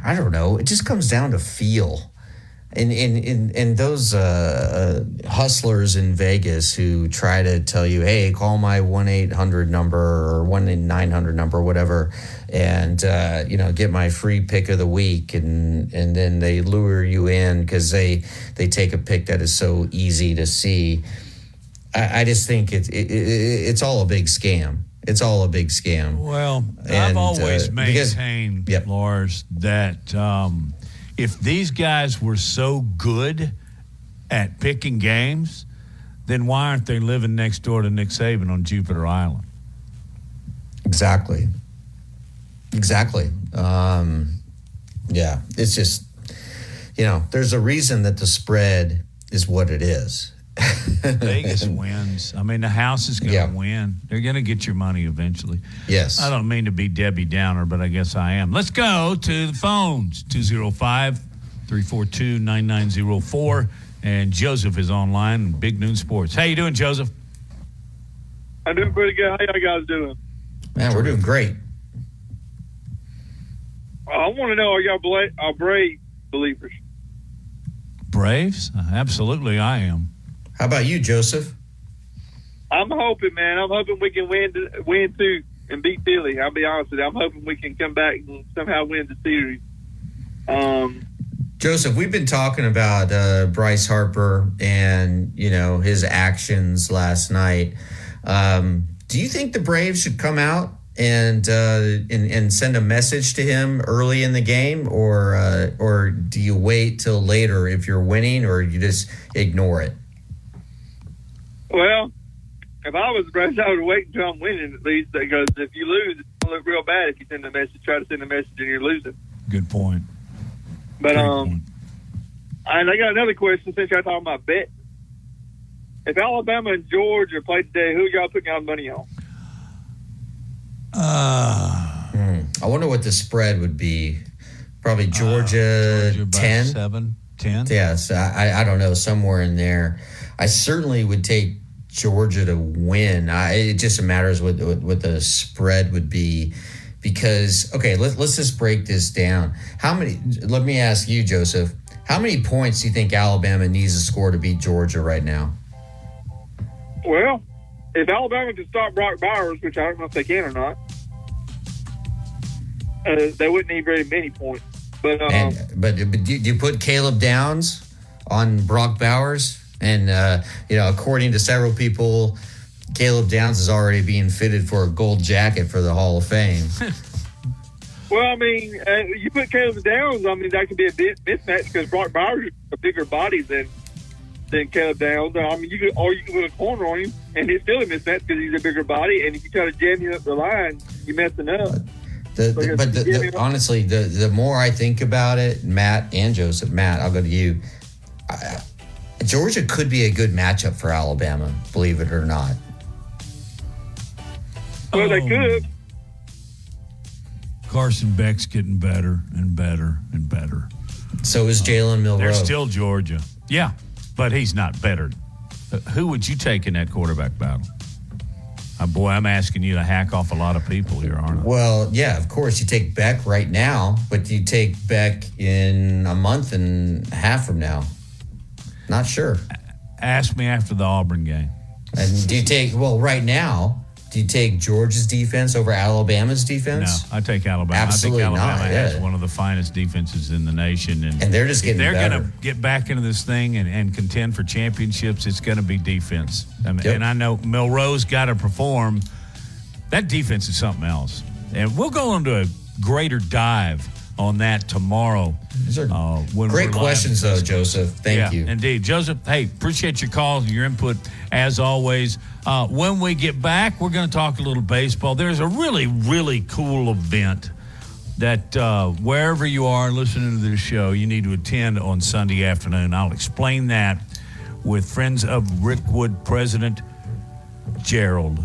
S4: I don't know. It just comes down to feel. And those hustlers in Vegas who try to tell you, hey, call my 1-800 number or 1-900 number, whatever, and get my free pick of the week, and then they lure you in because they take a pick that is so easy to see. I just think it's all a big scam. It's all a big scam.
S3: Well, I've
S4: And,
S3: always
S4: because-
S3: maintained, Lars, that if these guys were so good at picking games, then why aren't they living next door to Nick Saban on Jupiter Island?
S4: Exactly. Yeah, it's just, there's a reason that the spread is what it is.
S3: Vegas wins. I mean, the house is going to win. They're going to get your money eventually.
S4: Yes.
S3: I don't mean to be Debbie Downer, but I guess I am. Let's go to the phones. 205-342-9904. And Joseph is online, Big Noon Sports. How you doing, Joseph?
S15: I'm doing pretty good. How y'all guys doing?
S4: Man, we're doing great.
S15: I want to know, are y'all Brave believers?
S3: Braves? Absolutely, I am.
S4: How about you, Joseph?
S15: I'm hoping, man. I'm hoping we can win too and beat Philly. I'll be honest with you. I'm hoping we can come back and somehow win the series.
S4: Joseph, we've been talking about Bryce Harper and, his actions last night. Do you think the Braves should come out and send a message to him early in the game, or do you wait till later if you're winning, or you just ignore it?
S15: Well, if I was Bryce, I would wait until I'm winning at least, because if you lose, it's going to look real bad if you try to send a message and you're losing.
S3: Good point.
S15: But and I got another question since y'all talking about betting. If Alabama and Georgia play today, who y'all putting y'all money on?
S4: I wonder what the spread would be. Probably Georgia 10.
S3: 10.
S4: Yes, I don't know, somewhere in there. I certainly would take Georgia to win. It just matters what the spread would be. Because, okay, let's just break this down. Let me ask you, Joseph, how many points do you think Alabama needs to score to beat Georgia right now?
S15: Well, if Alabama can stop Brock Bowers, which I don't know if they can or not, they wouldn't need very many points. But
S4: do you put Caleb Downs on Brock Bowers? And, according to several people, Caleb Downs is already being fitted for a gold jacket for the Hall of Fame.
S15: Well, I mean, you put Caleb Downs, I mean, that could be a mismatch because Brock Bowers is a bigger body than Caleb Downs. I mean, you could put a corner on him, and it's still a mismatch because he's a bigger body. And if you try to jam him up the line, you're messing up.
S4: Honestly, the more I think about it, Matt and Joseph, Matt, I'll go to you. Georgia could be a good matchup for Alabama, believe it or not.
S15: Well, they could.
S3: Carson Beck's getting better and better and better.
S4: So is Jalen Milroe.
S3: They're still Georgia. Yeah, but he's not better. Who would you take in that quarterback battle? Boy, I'm asking you to hack off a lot of people here, aren't I?
S4: Well, yeah, of course. You take Beck right now, but you take Beck in a month and a half from now. Not sure.
S3: Ask me after the Auburn game.
S4: And right now, do you take Georgia's defense over Alabama's defense?
S3: No, I take Alabama.
S4: Absolutely
S3: I think Alabama
S4: not,
S3: has one of the finest defenses in the nation. And
S4: they're just getting better.
S3: If they're going to get back into this thing and contend for championships, it's going to be defense. And I know Milroe's got to perform. That defense is something else. And we'll go into a greater dive on that tomorrow.
S4: These are great questions, though, Joseph. Thank you.
S3: Indeed. Joseph, hey, appreciate your call, your input, as always. When we get back, we're going to talk a little baseball. There's a really, really cool event that wherever you are listening to this show, you need to attend on Sunday afternoon. I'll explain that with Friends of Rickwood President Gerald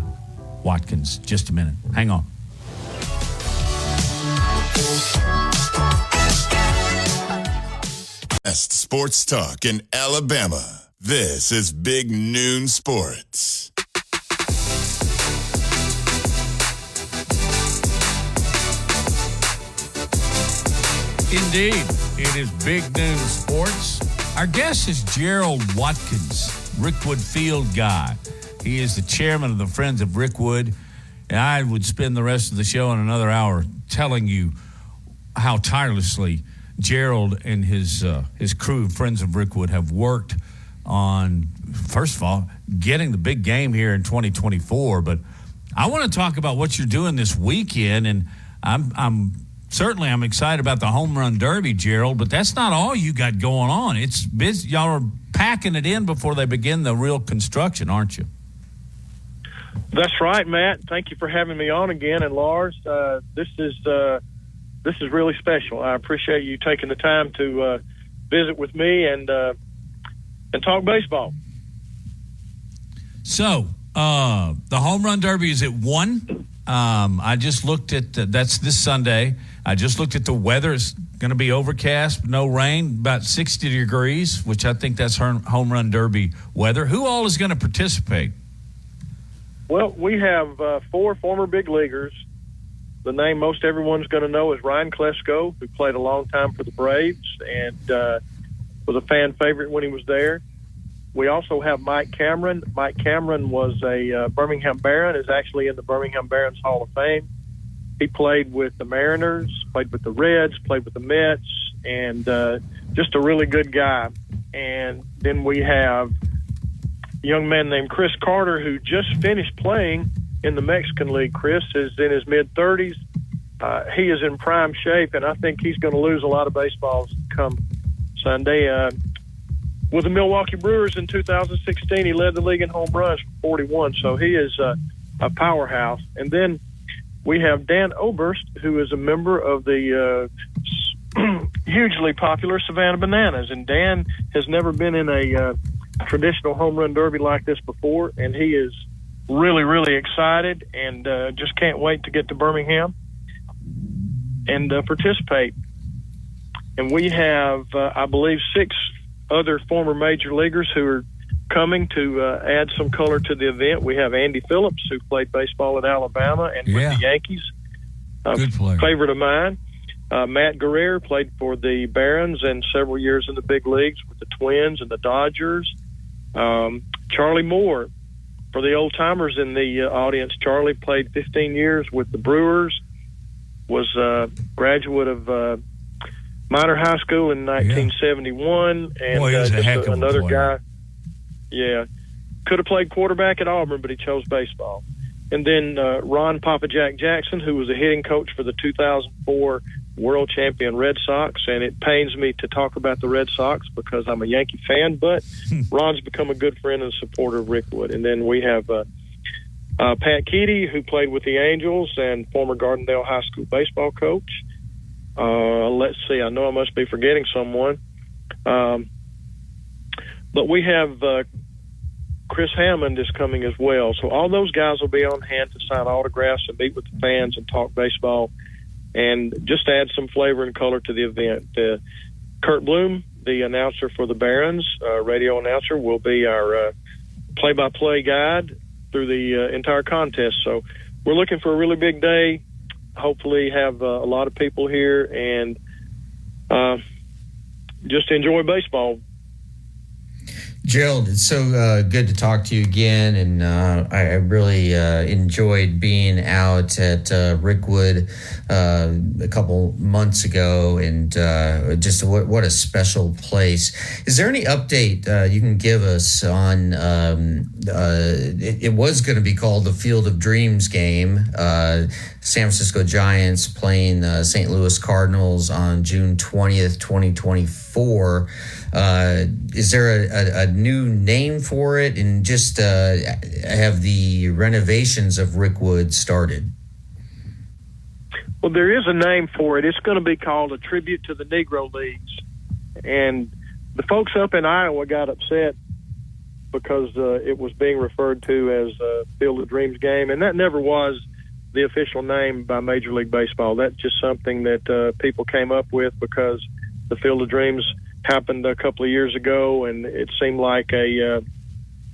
S3: Watkins. Just a minute. Hang on.
S6: Best sports talk in Alabama. This is Big Noon Sports.
S3: Indeed, it is Big Noon Sports. Our guest is Gerald Watkins, Rickwood Field guy. He is the chairman of the Friends of Rickwood, and I would spend the rest of the show in another hour telling you how tirelessly Gerald and his crew, Friends of Rickwood, have worked on, first of all, getting the big game here in 2024, but I want to talk about what you're doing this weekend, and I'm excited about the home run derby, Gerald, but that's not all you got going on. It's busy. Y'all are packing it in before they begin the real construction, aren't you?
S16: That's right, Matt. Thank you for having me on again. And Lars, this is really special. I appreciate you taking the time to visit with me and talk baseball.
S3: So the home run derby is at 1. I just looked at that's this Sunday. I just looked at the weather. It's going to be overcast, no rain, about 60 degrees, which I think that's home run derby weather. Who all is going to participate?
S16: Well, we have 4 former big leaguers. The name most everyone's going to know is Ryan Klesko, who played a long time for the Braves and was a fan favorite when he was there. We also have Mike Cameron. Mike Cameron was a Birmingham Baron, is actually in the Birmingham Barons Hall of Fame. He played with the Mariners, played with the Reds, played with the Mets, and just a really good guy. And then we have a young man named Chris Carter, who just finished playing in the Mexican League. Chris is in his mid-30s. He is in prime shape, and I think he's going to lose a lot of baseballs come Sunday. With the Milwaukee Brewers in 2016, he led the league in home runs for 41, so he is a powerhouse. And then we have Dan Oberst, who is a member of the hugely popular Savannah Bananas. And Dan has never been in a traditional home run derby like this before, and he is really, really excited and just can't wait to get to Birmingham and participate. And we have, I believe, 6 other former major leaguers who are coming to add some color to the event. We have Andy Phillips, who played baseball at Alabama and with the Yankees.
S3: Good player.
S16: Favorite of mine. Matt Guerrero played for the Barons and several years in the big leagues with the Twins and the Dodgers. Charlie Moore, for the old timers in the audience, Charlie played 15 years with the Brewers, was a graduate of Minor High School in 1971, and
S3: Boy,
S16: just another
S3: player.
S16: guy. Yeah, could have played quarterback at Auburn, but he chose baseball. And then Ron Papa Jack Jackson, who was a hitting coach for the 2004 world champion Red Sox, and it pains me to talk about the Red Sox because I'm a Yankee fan, but Ron's become a good friend and supporter of Rick Wood. And then we have Pat Keedy, who played with the Angels and former Gardendale High School baseball coach. Let's see, I know I must be forgetting someone. But we have Chris Hammond is coming as well. So all those guys will be on hand to sign autographs and meet with the fans and talk baseball and just add some flavor and color to the event. Kurt Bloom, the announcer for the Barons, radio announcer, will be our play-by-play guide through the entire contest. So we're looking for a really big day. Hopefully have a lot of people here and just enjoy baseball.
S4: Gerald, it's so good to talk to you again, and I really enjoyed being out at Rickwood a couple months ago, and just what a special place. Is there any update you can give us on it was going to be called the Field of Dreams game, San Francisco Giants playing St. Louis Cardinals on June 20th, 2024. Is there a new name for it, and just have the renovations of Rickwood started?
S16: Well, there is a name for it. It's going to be called A Tribute to the Negro Leagues. And the folks up in Iowa got upset because it was being referred to as a Field of Dreams game, and that never was the official name by Major League Baseball. That's just something that people came up with because the Field of Dreams happened a couple of years ago, and it seemed like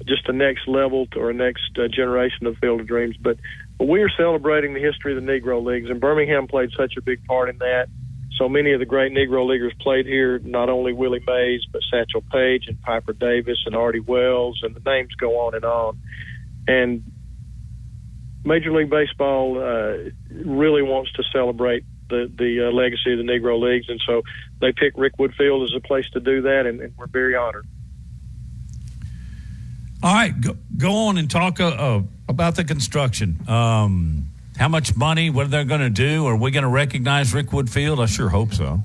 S16: just a next level or a next generation of Field of Dreams. But we are celebrating the history of the Negro Leagues, and Birmingham played such a big part in that. So many of the great Negro Leaguers played here, not only Willie Mays, but Satchel Paige and Piper Davis and Artie Wells, and the names go on and on. And Major League Baseball really wants to celebrate the legacy of the Negro Leagues, and so they picked Rickwood Field as a place to do that, and we're very honored.
S3: All right, go on and talk about the construction. How much money? What are they going to do? Are we going to recognize Rick Wood Field? I sure hope so.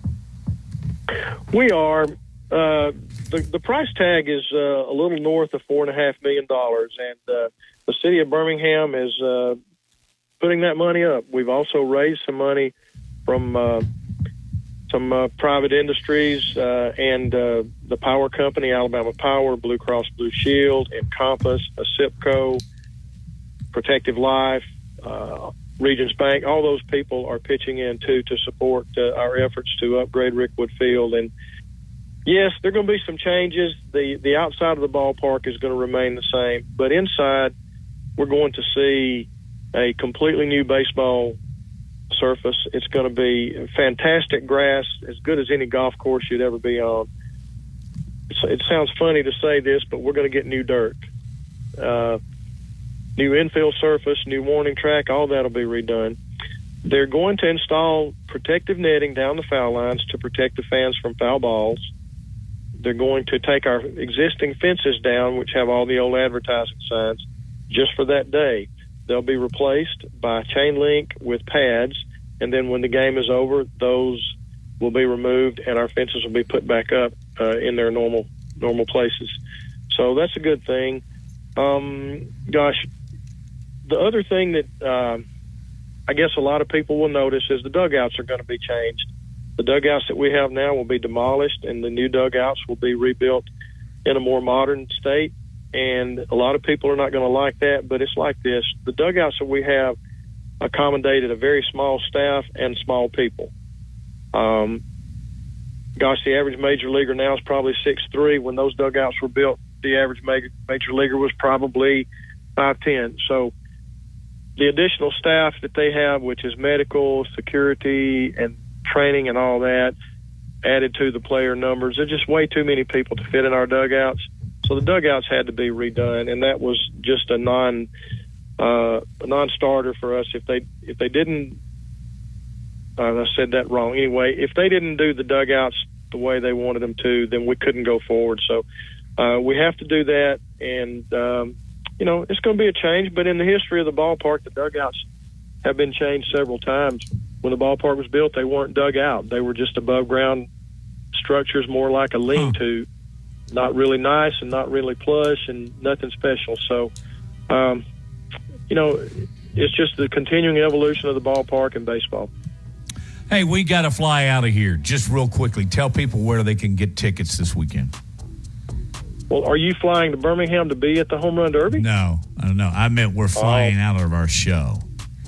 S16: We are. The price tag is a little north of $4.5 million, and the city of Birmingham is putting that money up. We've also raised some money from some private industries and the power company, Alabama Power, Blue Cross Blue Shield, Encompass, ASIPCO, Protective Life, Regions Bank. All those people are pitching in too to support our efforts to upgrade Rick Wood Field. And yes, there are going to be some changes. The outside of the ballpark is going to remain the same, but inside we're going to see a completely new baseball surface. It's going to be fantastic grass, as good as any golf course you'd ever be on. It sounds funny to say this, but we're going to get new dirt. New infield surface, new warning track, all that will be redone. They're going to install protective netting down the foul lines to protect the fans from foul balls. They're going to take our existing fences down, which have all the old advertising signs, just for that day. They'll be replaced by chain link with pads, and then when the game is over, those will be removed and our fences will be put back up in their normal places. So that's a good thing. The other thing that I guess a lot of people will notice is the dugouts are going to be changed. The dugouts that we have now will be demolished, and the new dugouts will be rebuilt in a more modern state. And a lot of people are not going to like that, but it's like this. The dugouts that we have accommodated a very small staff and small people. The average major leaguer now is probably 6'3". When those dugouts were built, the average major leaguer was probably 5'10". So the additional staff that they have, which is medical, security, and training and all that, added to the player numbers. There's just way too many people to fit in our dugouts. So the dugouts had to be redone, and that was just a non-starter for us. If they didn't, I said that wrong. Anyway, if they didn't do the dugouts the way they wanted them to, then we couldn't go forward. So we have to do that, and it's going to be a change. But in the history of the ballpark, the dugouts have been changed several times. When the ballpark was built, they weren't dug out; they were just above ground structures, more like a lean-to. Not really nice and not really plush and nothing special. So, it's just the continuing evolution of the ballpark and baseball.
S3: Hey, we got to fly out of here. Just real quickly, tell people where they can get tickets this weekend.
S16: Well, are you flying to Birmingham to be at the Home Run Derby?
S3: No, I don't know. I meant we're flying out of our show.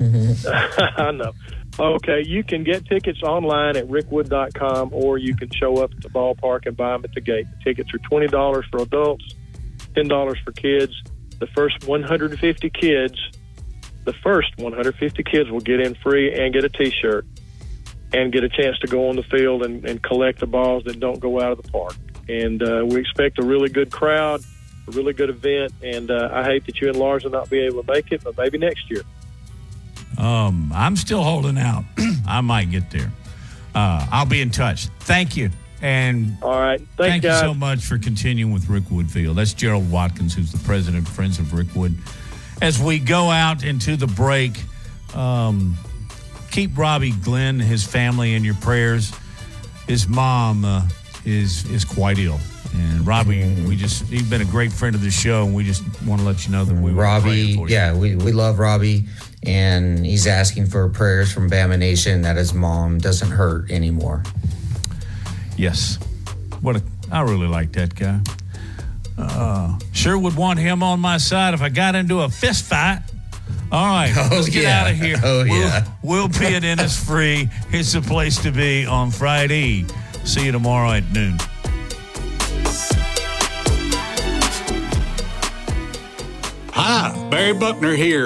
S16: I know. Okay, you can get tickets online at rickwood.com, or you can show up at the ballpark and buy them at the gate. The tickets are $20 for adults, $10 for kids. The first 150 kids will get in free and get a T-shirt and get a chance to go on the field and collect the balls that don't go out of the park. And we expect a really good crowd, a really good event, and I hate that you and Lars will not be able to make it, but maybe next year.
S3: I'm still holding out. I might get there. I'll be in touch. Thank you. And
S16: all right.
S3: Thank you so much for continuing with Rick Wood Field. That's Gerald Watkins, who's the president of Friends of Rick Wood. As we go out into the break, keep Robbie Glenn, his family in your prayers. His mom is quite ill. And Robbie, he's been a great friend of the show, and we just want to let you know that we were praying for you.
S4: Yeah, we love Robbie, and he's asking for prayers from Bama Nation that his mom doesn't hurt anymore.
S3: Yes. I really like that guy. Sure would want him on my side if I got into a fist fight. All right, let's get out of here. We'll be at Innisfree. It's the place to be on Friday. See you tomorrow at noon.
S13: Hi, Barry Buckner here.